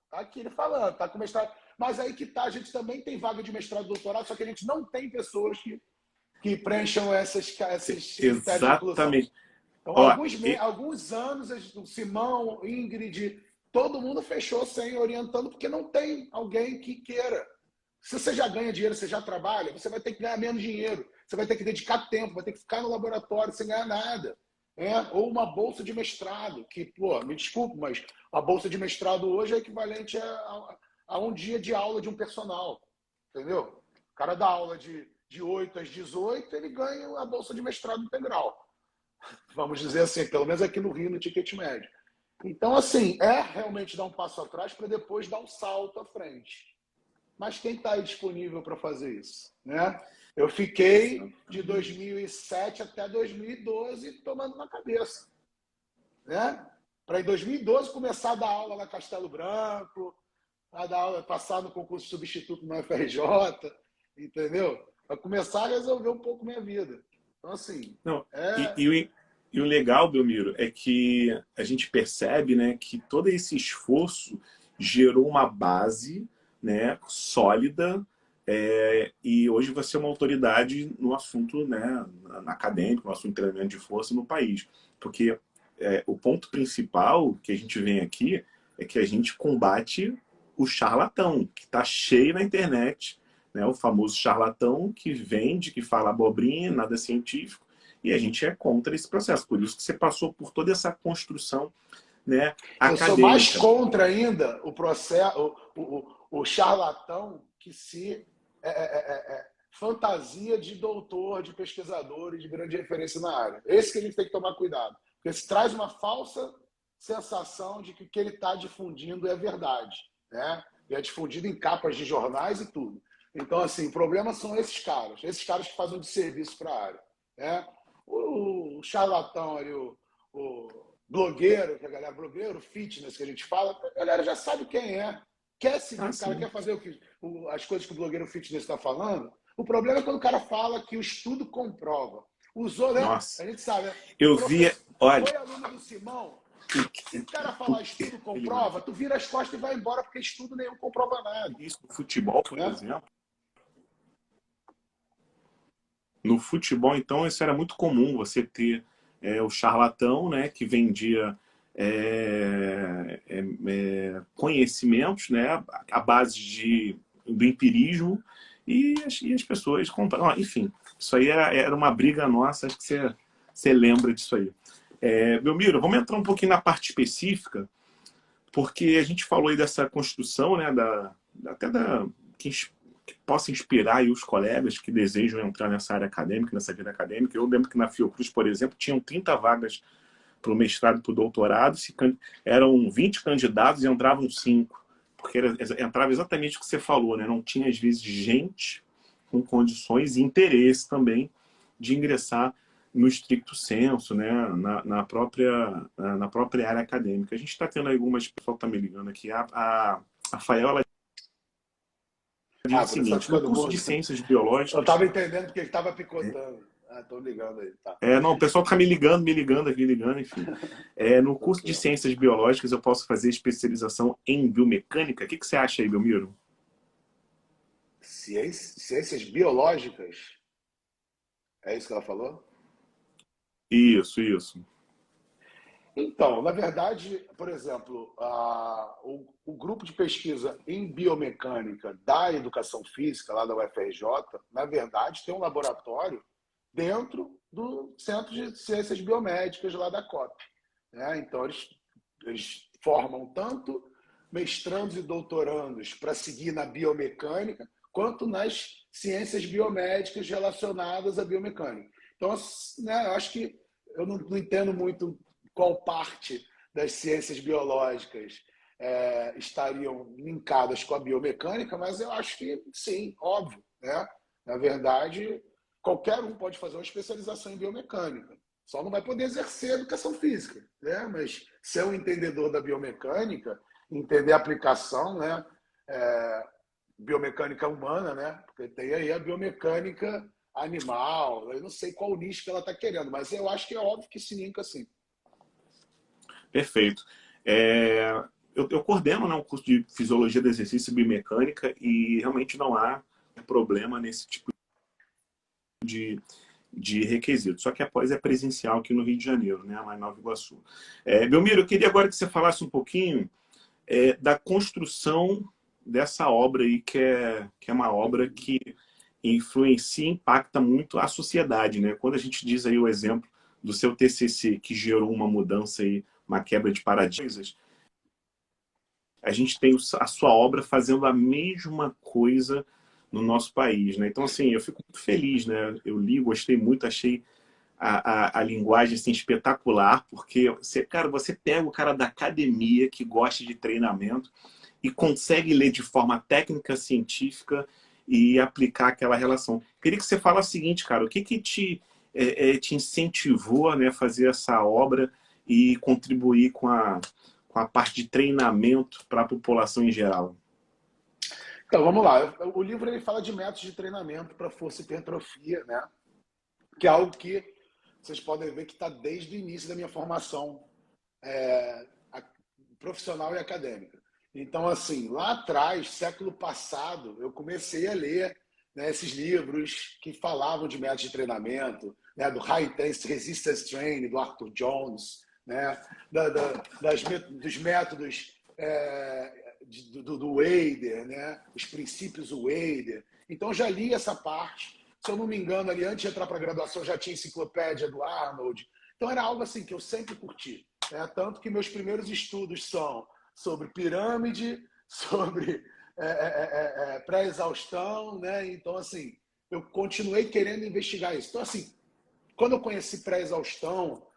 tá aqui ele falando, tá com mestrado. Mas aí que tá, a gente também tem vaga de mestrado e doutorado, só que a gente não tem pessoas que preencham esses critérios de inclusão. Exatamente. Então, alguns anos, o Simão, Ingrid, todo mundo fechou sem orientando, porque não tem alguém que queira. Se você já ganha dinheiro, você já trabalha, você vai ter que ganhar menos dinheiro. Você vai ter que dedicar tempo, vai ter que ficar no laboratório sem ganhar nada. Ou uma bolsa de mestrado, que, me desculpe, mas a bolsa de mestrado hoje é equivalente a um dia de aula de um personal. Entendeu? O cara dá aula de 8 às 18, ele ganha a bolsa de mestrado integral. Vamos dizer assim, pelo menos aqui no Rio, no ticket médio. Então, assim, realmente dar um passo atrás para depois dar um salto à frente. Mas quem está aí disponível para fazer isso, né? Eu fiquei de 2007 até 2012 tomando na cabeça, né? Para em 2012 começar a dar aula na Castelo Branco, a dar aula, passar no concurso substituto na UFRJ, entendeu? Para começar a resolver um pouco minha vida. Então, assim... E o legal, Belmiro, é que a gente percebe, né, que todo esse esforço gerou uma base, né, sólida, e hoje você é uma autoridade no assunto, né, acadêmico, no assunto de treinamento de força no país. Porque o ponto principal que a gente vem aqui é que a gente combate o charlatão, que está cheio na internet, né, o famoso charlatão que vende, que fala abobrinha, nada científico, e a gente é contra esse processo. Por isso que você passou por toda essa construção, né, acadêmica. Eu sou mais contra ainda o processo, o charlatão que se fantasia de doutor, de pesquisador e de grande referência na área. Esse que a gente tem que tomar cuidado. Porque se traz uma falsa sensação de que o que ele está difundindo é verdade, né? E é difundido em capas de jornais e tudo. Então, assim, o problema são esses caras que fazem um desserviço para a área, né? O charlatão ali, o blogueiro, que a galera, blogueiro fitness que a gente fala, a galera já sabe quem é. Quer seguir, o cara quer fazer as coisas que o blogueiro fitness está falando. O problema é quando o cara fala que o estudo comprova. Usou, né? Nossa. A gente sabe, né? Eu vi Olha, Foi aluno do Simão. Se o cara falar estudo comprova, tu vira as costas e vai embora, porque estudo nenhum comprova nada. isso no futebol, por exemplo. No futebol, então, isso era muito comum, você ter o charlatão, né, que vendia conhecimentos, né, à base do empirismo, e as pessoas compravam. Enfim, isso aí era uma briga nossa, acho que você lembra disso aí. Belmiro, vamos entrar um pouquinho na parte específica, porque a gente falou aí dessa construção, né, até que possa inspirar aí os colegas que desejam entrar nessa área acadêmica, nessa vida acadêmica. Eu lembro que na Fiocruz, por exemplo, tinham 30 vagas para o mestrado e para o doutorado, eram 20 candidatos e entravam 5, porque entrava exatamente o que você falou, né? Não tinha, às vezes, gente com condições e interesse também de ingressar no estricto senso, né? na própria área acadêmica. A gente está tendo algumas pessoas que estão me ligando aqui. A Rafael, ela diz o seguinte: no curso de ciências biológicas... Eu estava entendendo porque ele estava picotando. Estou ligando aí, tá. Não, o pessoal fica me ligando, enfim. No curso de ciências biológicas eu posso fazer especialização em biomecânica. O que você acha aí, Belmiro? Ciências biológicas? É isso que ela falou? Isso. Então, na verdade, por exemplo, o grupo de pesquisa em biomecânica da educação física, lá da UFRJ, na verdade, tem um laboratório dentro do Centro de Ciências Biomédicas lá da COP. Né? Então, eles formam tanto mestrandos e doutorandos para seguir na biomecânica, quanto nas ciências biomédicas relacionadas à biomecânica. Então, né, eu acho que eu não entendo muito qual parte das ciências biológicas estariam linkadas com a biomecânica, mas eu acho que sim, óbvio. Né? Na verdade, qualquer um pode fazer uma especialização em biomecânica. Só não vai poder exercer educação física. Né? Mas ser um entendedor da biomecânica, entender a aplicação, né? Biomecânica humana, né? Porque tem aí a biomecânica animal. Eu não sei qual nicho que ela está querendo, mas eu acho que é óbvio que se linka assim. Perfeito. Eu coordeno, né, um curso de Fisiologia do Exercício e Biomecânica e realmente não há problema nesse tipo de requisito. Só que após é presencial aqui no Rio de Janeiro, né, lá em Nova Iguaçu. Belmiro, eu queria agora que você falasse um pouquinho da construção dessa obra aí, que é uma obra que influencia e impacta muito a sociedade, né? Quando a gente diz aí o exemplo do seu TCC, que gerou uma mudança aí, uma quebra de paradigmas, a gente tem a sua obra fazendo a mesma coisa no nosso país, né? Então, assim, eu fico muito feliz, né? Eu li, gostei muito, achei a linguagem assim, espetacular, porque você pega o cara da academia que gosta de treinamento e consegue ler de forma técnica, científica e aplicar aquela relação. Queria que você falasse o seguinte, cara, o que te incentivou, né, a fazer essa obra e contribuir com a parte de treinamento para a população em geral? Então, vamos lá. O livro ele fala de métodos de treinamento para força e hipertrofia, né? Que é algo que vocês podem ver que está desde o início da minha formação profissional e acadêmica. Então, assim, lá atrás, século passado, eu comecei a ler, né, esses livros que falavam de métodos de treinamento, né, do High Intense Resistance Training, do Arthur Jones, né, dos métodos do Wader, né, os princípios do Wader. Então, já li essa parte. Se eu não me engano, ali antes de entrar para a graduação, já tinha enciclopédia do Arnold. Então, era algo assim que eu sempre curti. Né? Tanto que meus primeiros estudos são sobre pirâmide, sobre pré-exaustão, né? Então, assim, eu continuei querendo investigar isso. Então, assim, quando eu conheci pré-exaustão,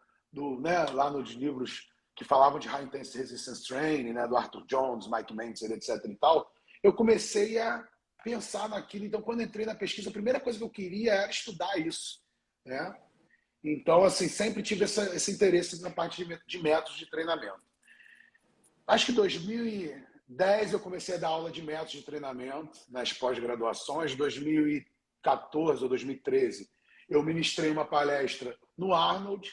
né, lá nos livros que falavam de High Intense Resistance Training, né, do Arthur Jones, Mike Mentzer, etc. e tal, eu comecei a pensar naquilo. Então, quando entrei na pesquisa, a primeira coisa que eu queria era estudar isso. Né? Então, assim, sempre tive esse interesse na parte de métodos de treinamento. Acho que em 2010 eu comecei a dar aula de métodos de treinamento nas pós-graduações. Em 2014 ou 2013 eu ministrei uma palestra no Arnold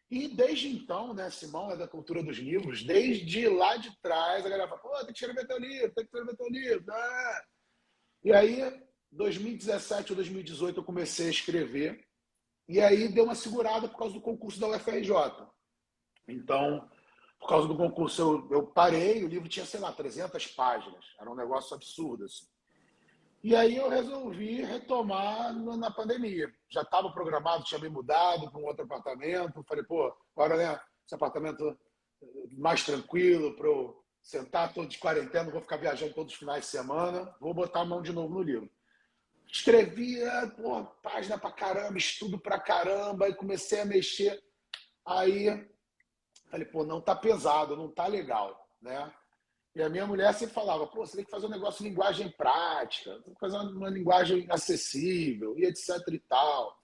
E desde então, né, Simão é da cultura dos livros, desde lá de trás, a galera fala, pô, tem que escrever teu livro, tem que escrever teu livro. Ah. E aí, 2017 ou 2018, eu comecei a escrever, e aí deu uma segurada por causa do concurso da UFRJ. Então, por causa do concurso, eu parei, o livro tinha, sei lá, 300 páginas, era um negócio absurdo, assim. E aí eu resolvi retomar na pandemia. Já estava programado, tinha me mudado para um outro apartamento. Falei, pô, agora, né, esse apartamento mais tranquilo, para eu sentar todo de quarentena, não vou ficar viajando todos os finais de semana, vou botar a mão de novo no livro. Escrevia, pô, página pra caramba, estudo pra caramba, aí comecei a mexer. Aí falei, pô, não tá pesado, não tá legal, né? E a minha mulher sempre falava, pô, você tem que fazer um negócio de linguagem prática, tem que fazer uma linguagem acessível, e etc e tal.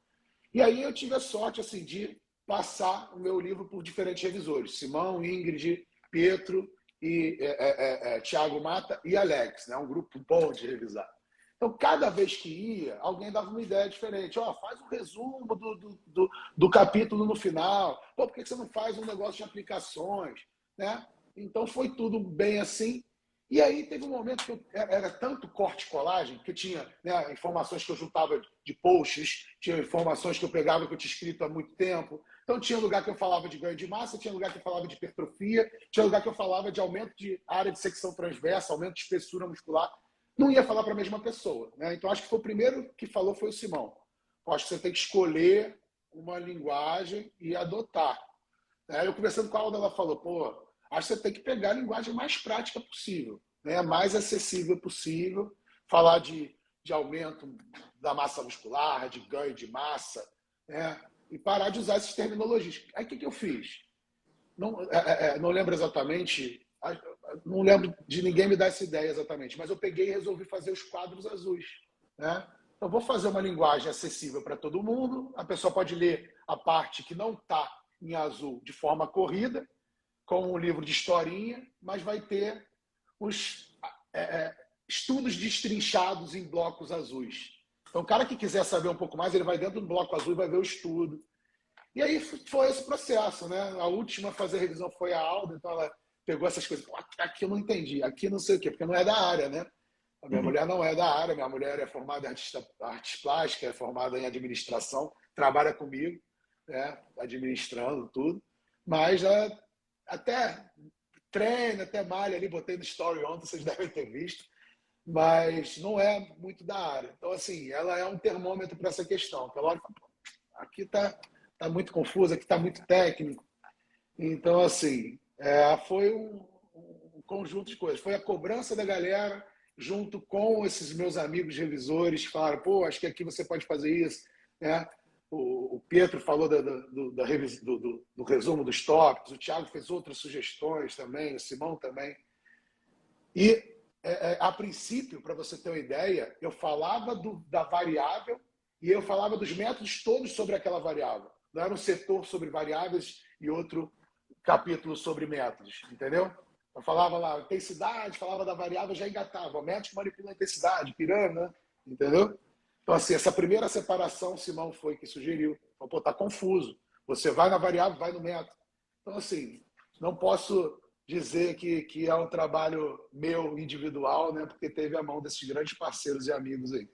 E aí eu tive a sorte, assim, de passar o meu livro por diferentes revisores. Simão, Ingrid, Pietro, e Tiago Mata e Alex, né? Um grupo bom de revisar. Então, cada vez que ia, alguém dava uma ideia diferente. Ó, faz um resumo do capítulo no final. Pô, por que você não faz um negócio de aplicações? Né? Então, foi tudo bem assim. E aí teve um momento que era tanto corte e colagem, que tinha, né, informações que eu juntava de posts, tinha informações que eu pegava que eu tinha escrito há muito tempo. Então, tinha lugar que eu falava de ganho de massa, tinha lugar que eu falava de hipertrofia, tinha lugar que eu falava de aumento de área de secção transversa, aumento de espessura muscular. Não ia falar para a mesma pessoa. Né? Então, acho que foi o primeiro que falou foi o Simão. Eu acho que você tem que escolher uma linguagem e adotar. Eu conversando com a Alda, ela falou, pô, acho que você tem que pegar a linguagem mais prática possível, né? Mais acessível possível, falar de aumento da massa muscular, de ganho de massa, né? E parar de usar essas terminologias. Aí o que eu fiz? Não lembro exatamente, não lembro de ninguém me dar essa ideia exatamente, mas eu peguei e resolvi fazer os quadros azuis. Né? Então, vou fazer uma linguagem acessível para todo mundo, a pessoa pode ler a parte que não está em azul de forma corrida, com um livro de historinha, mas vai ter os estudos destrinchados em blocos azuis. Então, o cara que quiser saber um pouco mais, ele vai dentro do bloco azul e vai ver o estudo. E aí foi esse processo, né? A última a fazer a revisão foi a Alda, então ela pegou essas coisas. Aqui eu não entendi, aqui não sei o quê, porque não é da área, né? A minha mulher não é da área, minha mulher é formada em artes plásticas, é formada em administração, trabalha comigo, né? Administrando tudo, mas até treino, até malha ali, botei no story ontem, vocês devem ter visto, mas não é muito da área. Então, assim, ela é um termômetro para essa questão. Ela olha e fala, aqui está muito confuso, aqui está muito técnico. Então, assim, foi um conjunto de coisas. Foi a cobrança da galera junto com esses meus amigos revisores que falaram, pô, acho que aqui você pode fazer isso. Né? O Pietro falou do resumo dos tópicos, o Thiago fez outras sugestões também, o Simão também. E, a princípio, para você ter uma ideia, eu falava da variável e eu falava dos métodos todos sobre aquela variável. Não era um setor sobre variáveis e outro capítulo sobre métodos, entendeu? Eu falava lá, intensidade, falava da variável, já engatava. O método manipula a intensidade, pirâmide, né? Entendeu? Então, assim, essa primeira separação, o Simão foi que sugeriu. Falou, pô, tá confuso. Você vai na variável, vai no método. Então, assim, não posso dizer que é um trabalho meu individual, né? Porque teve a mão desses grandes parceiros e amigos aí.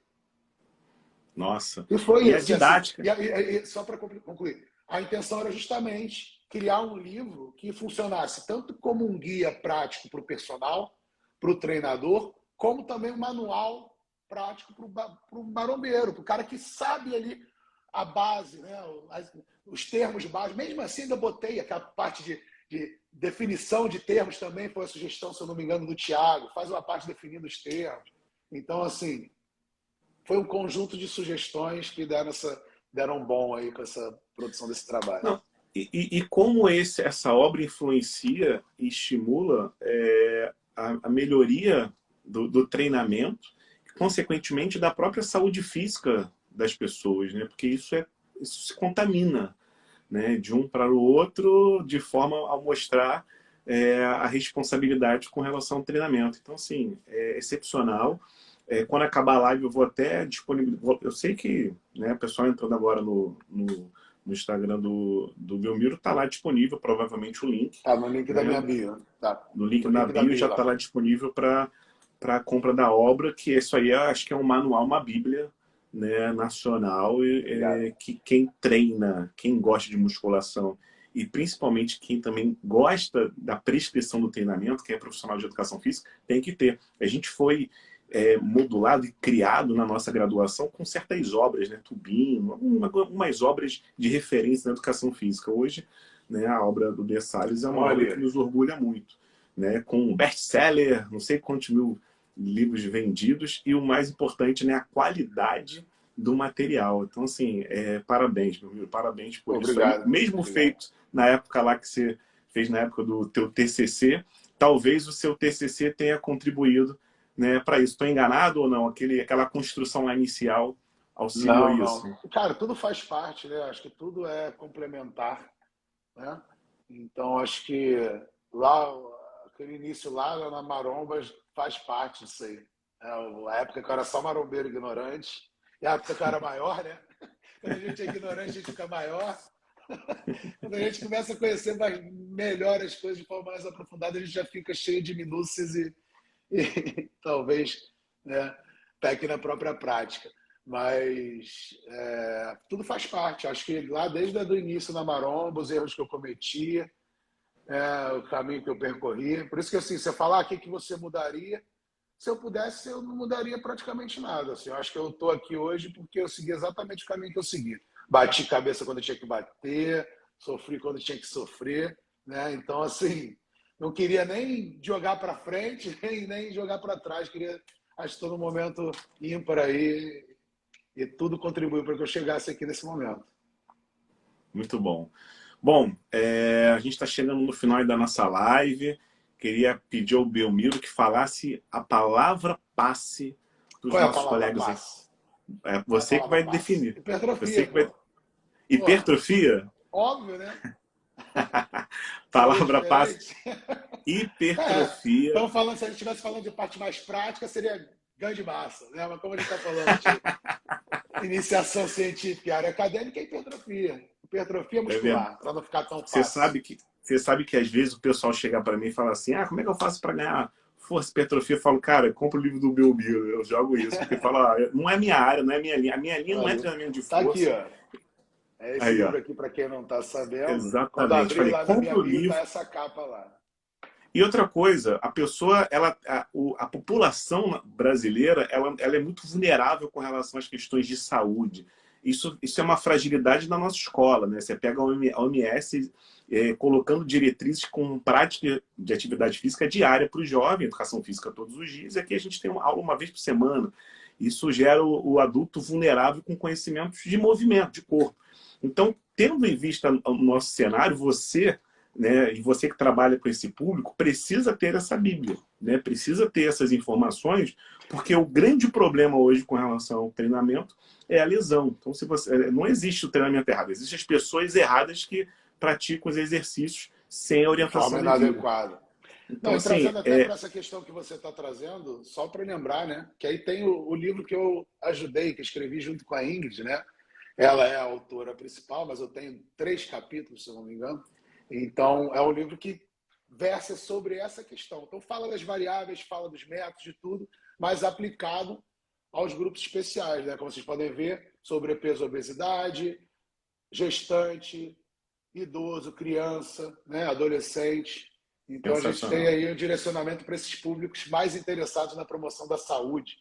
Nossa. E foi e isso. a didática. E só para concluir, a intenção era justamente criar um livro que funcionasse tanto como um guia prático para o personal, para o treinador, como também um manual prático para o marombeiro, para o cara que sabe ali a base, né? Os termos de base. Mesmo assim, ainda botei aquela parte de definição de termos também, foi a sugestão, se eu não me engano, do Thiago, faz uma parte definindo os termos. Então, assim, foi um conjunto de sugestões que deram bom aí com essa produção desse trabalho. Não, e como essa obra influencia e estimula a melhoria do treinamento, consequentemente da própria saúde física das pessoas, né? Porque isso se contamina, né? De um para o outro, de forma a mostrar a responsabilidade com relação ao treinamento. Então, assim, é excepcional. Quando acabar a live, eu vou até disponibilizar. Eu sei que, né, o pessoal entrando agora no no Instagram do Belmiro, está lá disponível, provavelmente o link. Tá no link da minha bio. Tá. No link da bio já está lá disponível para a compra da obra, que isso aí acho que é um manual, uma bíblia, né, nacional, que quem treina, quem gosta de musculação e principalmente quem também gosta da prescrição do treinamento, quem é profissional de educação física, tem que ter. A gente foi modulado e criado na nossa graduação com certas obras, né, Tubinho, umas obras de referência na educação física. Hoje, né, a obra do De Salles é uma obra que nos orgulha muito, né, com best-seller, não sei quantos mil livros vendidos e o mais importante, né, a qualidade do material. Então, assim, parabéns, meu amigo, parabéns por obrigado, isso. Mesmo feito na época lá que você fez, na época do teu TCC, talvez o seu TCC tenha contribuído, né, para isso. Estou enganado ou não? Aquela construção lá inicial auxiliou isso? Não. Cara, tudo faz parte, né? Acho que tudo é complementar, né? Então, acho que lá, aquele início lá na Maromba faz parte disso aí. A época que eu era só marombeiro ignorante, e a época que eu era maior, né? Quando a gente é ignorante, a gente fica maior. Quando a gente começa a conhecer melhor as coisas de forma mais aprofundada, a gente já fica cheio de minúcias e talvez, né, pegue na própria prática. Mas tudo faz parte. Acho que lá desde o início na Maromba, os erros que eu cometi, o caminho que eu percorri. Por isso que assim, você falar o que você mudaria, se eu pudesse, eu não mudaria praticamente nada. Assim, eu acho que eu estou aqui hoje porque eu segui exatamente o caminho que eu segui. Bati cabeça quando tinha que bater, sofri quando tinha que sofrer, né? Então, assim, não queria nem jogar para frente, nem jogar para trás. Queria, acho que estou num momento ímpar aí e tudo contribuiu para que eu chegasse aqui nesse momento. Muito bom. Bom, a gente está chegando no final da nossa live. Queria pedir ao Belmiro que falasse a palavra passe para os nossos colegas. Passe? Você que vai definir. Hipertrofia. Você que vai... Hipertrofia? Óbvio, né? Palavra passe. Hipertrofia. Estamos falando, se a gente estivesse falando de parte mais prática, seria ganho de massa, né? Mas como a gente está falando de iniciação científica e área acadêmica, é hipertrofia. Hipertrofia muscular, para não ficar tão fácil. Você sabe que às vezes o pessoal chega para mim e fala assim, como é que eu faço para ganhar força hipertrofia? Eu falo, cara, compra o livro do Belmiro. Eu jogo isso, porque fala, não é minha área, não é minha linha. A minha linha não é treinamento de força. Tá aqui, ó. É esse livro aqui, para quem não está sabendo. Exatamente. Quando abrir lá na minha bio, tá essa capa lá. E outra coisa, a pessoa, a população brasileira, ela é muito vulnerável com relação às questões de saúde. Isso é uma fragilidade da nossa escola, né? Você pega a OMS colocando diretrizes com prática de atividade física diária para o jovem, educação física todos os dias, e aqui a gente tem uma aula uma vez por semana. Isso gera o adulto vulnerável com conhecimentos de movimento, de corpo. Então, tendo em vista o nosso cenário, você, né, e você que trabalha com esse público, precisa ter essa Bíblia, né? Precisa ter essas informações, porque o grande problema hoje com relação ao treinamento é a lesão. Então, não existe o treinamento errado, existem as pessoas erradas que praticam os exercícios sem a orientação inadequada. Então, assim, trazendo até para essa questão que você está trazendo, só para lembrar, né, que aí tem o livro que eu ajudei, que escrevi junto com a Ingrid, né? Ela é a autora principal, mas eu tenho 3 capítulos, se eu não me engano. Então, é um livro que versa sobre essa questão. Então, fala das variáveis, fala dos métodos, de tudo, mas aplicado aos grupos especiais, né? Como vocês podem ver, sobrepeso, obesidade, gestante, idoso, criança, né? Adolescente. Então, a gente tem aí um direcionamento para esses públicos mais interessados na promoção da saúde,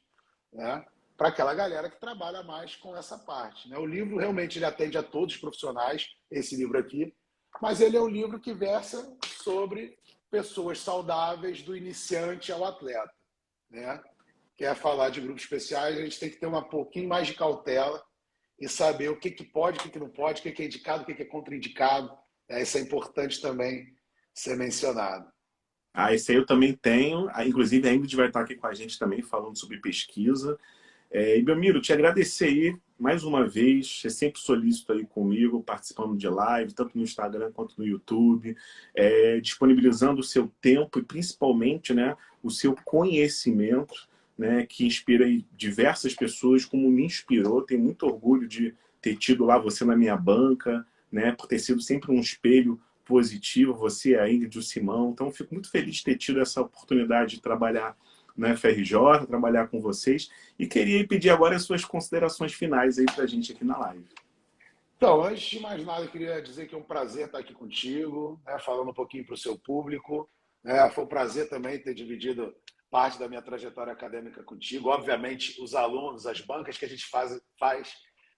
né? Para aquela galera que trabalha mais com essa parte, né? O livro realmente ele atende a todos os profissionais, esse livro aqui, mas ele é um livro que versa sobre pessoas saudáveis, do iniciante ao atleta, né? Quer falar de grupos especiais, a gente tem que ter um pouquinho mais de cautela e saber o que pode, o que não pode, o que é indicado, o que é contraindicado. Isso é importante também ser mencionado. Esse aí eu também tenho. Inclusive, a Ingrid vai estar aqui com a gente também, falando sobre pesquisa. E, Belmiro, te agradecer aí mais uma vez. Você sempre solícito aí comigo, participando de live, tanto no Instagram quanto no YouTube, disponibilizando o seu tempo e, principalmente, né, o seu conhecimento, né, que inspira aí diversas pessoas, como me inspirou. Tenho muito orgulho de ter tido lá você na minha banca, né, por ter sido sempre um espelho positivo, você, a Ingrid, o Simão. Então, fico muito feliz de ter tido essa oportunidade de trabalhar na FRJ, trabalhar com vocês. E queria pedir agora as suas considerações finais aí para a gente aqui na live. Então, antes de mais nada, eu queria dizer que é um prazer estar aqui contigo, né, falando um pouquinho para o seu público. Foi um prazer também ter dividido parte da minha trajetória acadêmica contigo. Obviamente, os alunos, as bancas que a gente faz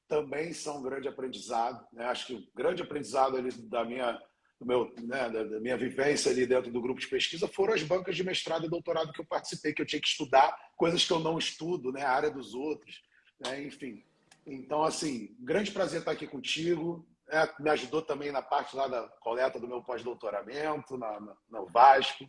também são um grande aprendizado, né? Acho que o grande aprendizado ali da minha vivência ali dentro do grupo de pesquisa foram as bancas de mestrado e doutorado que eu participei, que eu tinha que estudar coisas que eu não estudo, né? A área dos outros, né? Enfim. Então, assim, grande prazer estar aqui contigo. Me ajudou também na parte lá da coleta do meu pós-doutoramento, no Vasco,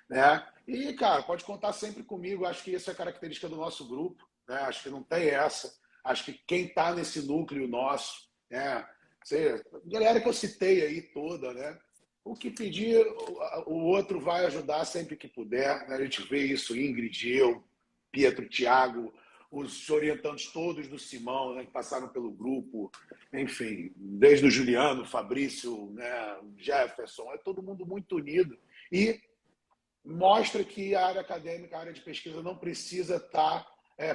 né? E, cara, pode contar sempre comigo. Acho que isso é característica do nosso grupo, né? Acho que não tem essa. Acho que quem está nesse núcleo nosso, né? A galera que eu citei aí toda, né? O que pedir, o outro vai ajudar sempre que puder, né? A gente vê isso, Ingrid, eu, Pietro, Thiago, os orientantes todos do Simão, né, que passaram pelo grupo, enfim, desde o Juliano, Fabrício, né, Jefferson, é todo mundo muito unido e mostra que a área acadêmica, a área de pesquisa não precisa estar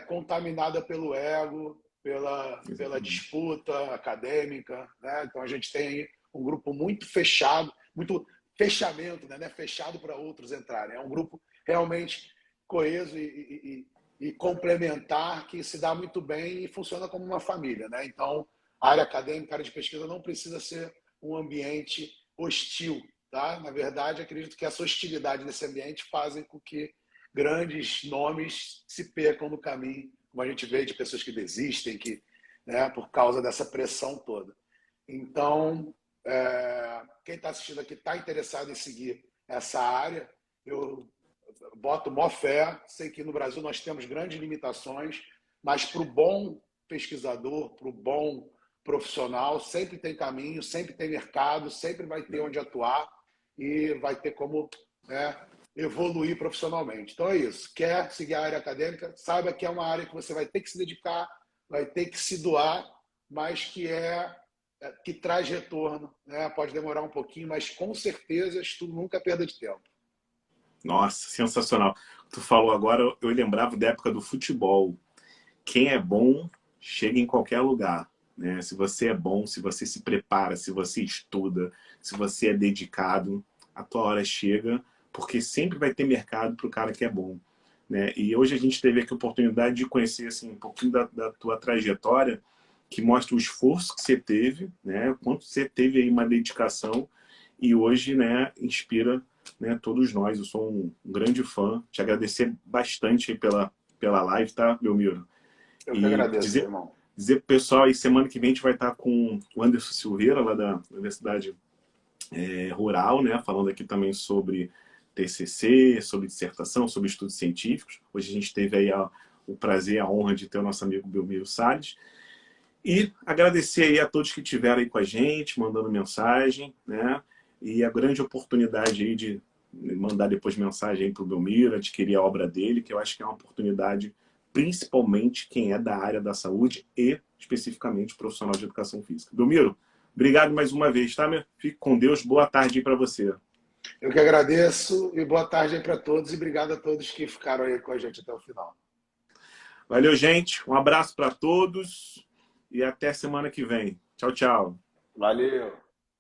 contaminada pelo ego, pela disputa acadêmica, né? Então a gente tem um grupo muito fechado, muito fechamento, né? Fechado para outros entrarem. É um grupo realmente coeso e complementar, que se dá muito bem e funciona como uma família, né? Então, a área acadêmica, a área de pesquisa não precisa ser um ambiente hostil, tá? Na verdade, acredito que essa hostilidade nesse ambiente fazem com que grandes nomes se percam no caminho, como a gente vê de pessoas que desistem, né, por causa dessa pressão toda. Então, quem está assistindo aqui está interessado em seguir essa área, eu boto mó fé. Sei que no Brasil nós temos grandes limitações, mas para o bom pesquisador, para o bom profissional, sempre tem caminho, sempre tem mercado, sempre vai ter onde atuar e vai ter como, né, evoluir profissionalmente. Então é isso. Quer seguir a área acadêmica? Saiba que é uma área que você vai ter que se dedicar, vai ter que se doar, mas que traz retorno, né? Pode demorar um pouquinho, mas com certeza estudo nunca é perda de tempo. Nossa, sensacional. Tu falou agora, eu lembrava da época do futebol. Quem é bom, chega em qualquer lugar, né? Se você é bom, se você se prepara, se você estuda, se você é dedicado, a tua hora chega, porque sempre vai ter mercado para o cara que é bom, né? E hoje a gente teve aqui a oportunidade de conhecer assim, um pouquinho da tua trajetória, que mostra o esforço que você teve, né? Quanto você teve aí uma dedicação e hoje, né, inspira, né, todos nós. Eu sou um grande fã. Te agradecer bastante aí pela live, tá, Belmiro? Eu que E agradeço, irmão. dizer pro pessoal aí, semana que vem a gente vai estar com o Anderson Silveira, lá da Universidade Rural, né, falando aqui também sobre TCC, sobre dissertação, sobre estudos científicos. Hoje a gente teve aí o prazer, a honra de ter o nosso amigo Belmiro Salles. E agradecer aí a todos que estiveram aí com a gente, mandando mensagem, né? E a grande oportunidade aí de mandar depois mensagem para o Belmiro, adquirir a obra dele, que eu acho que é uma oportunidade, principalmente quem é da área da saúde e especificamente profissional de educação física. Belmiro, obrigado mais uma vez, tá? Fique com Deus, boa tarde aí para você. Eu que agradeço e boa tarde aí para todos e obrigado a todos que ficaram aí com a gente até o final. Valeu, gente. Um abraço para todos e até semana que vem. Tchau, tchau. Valeu.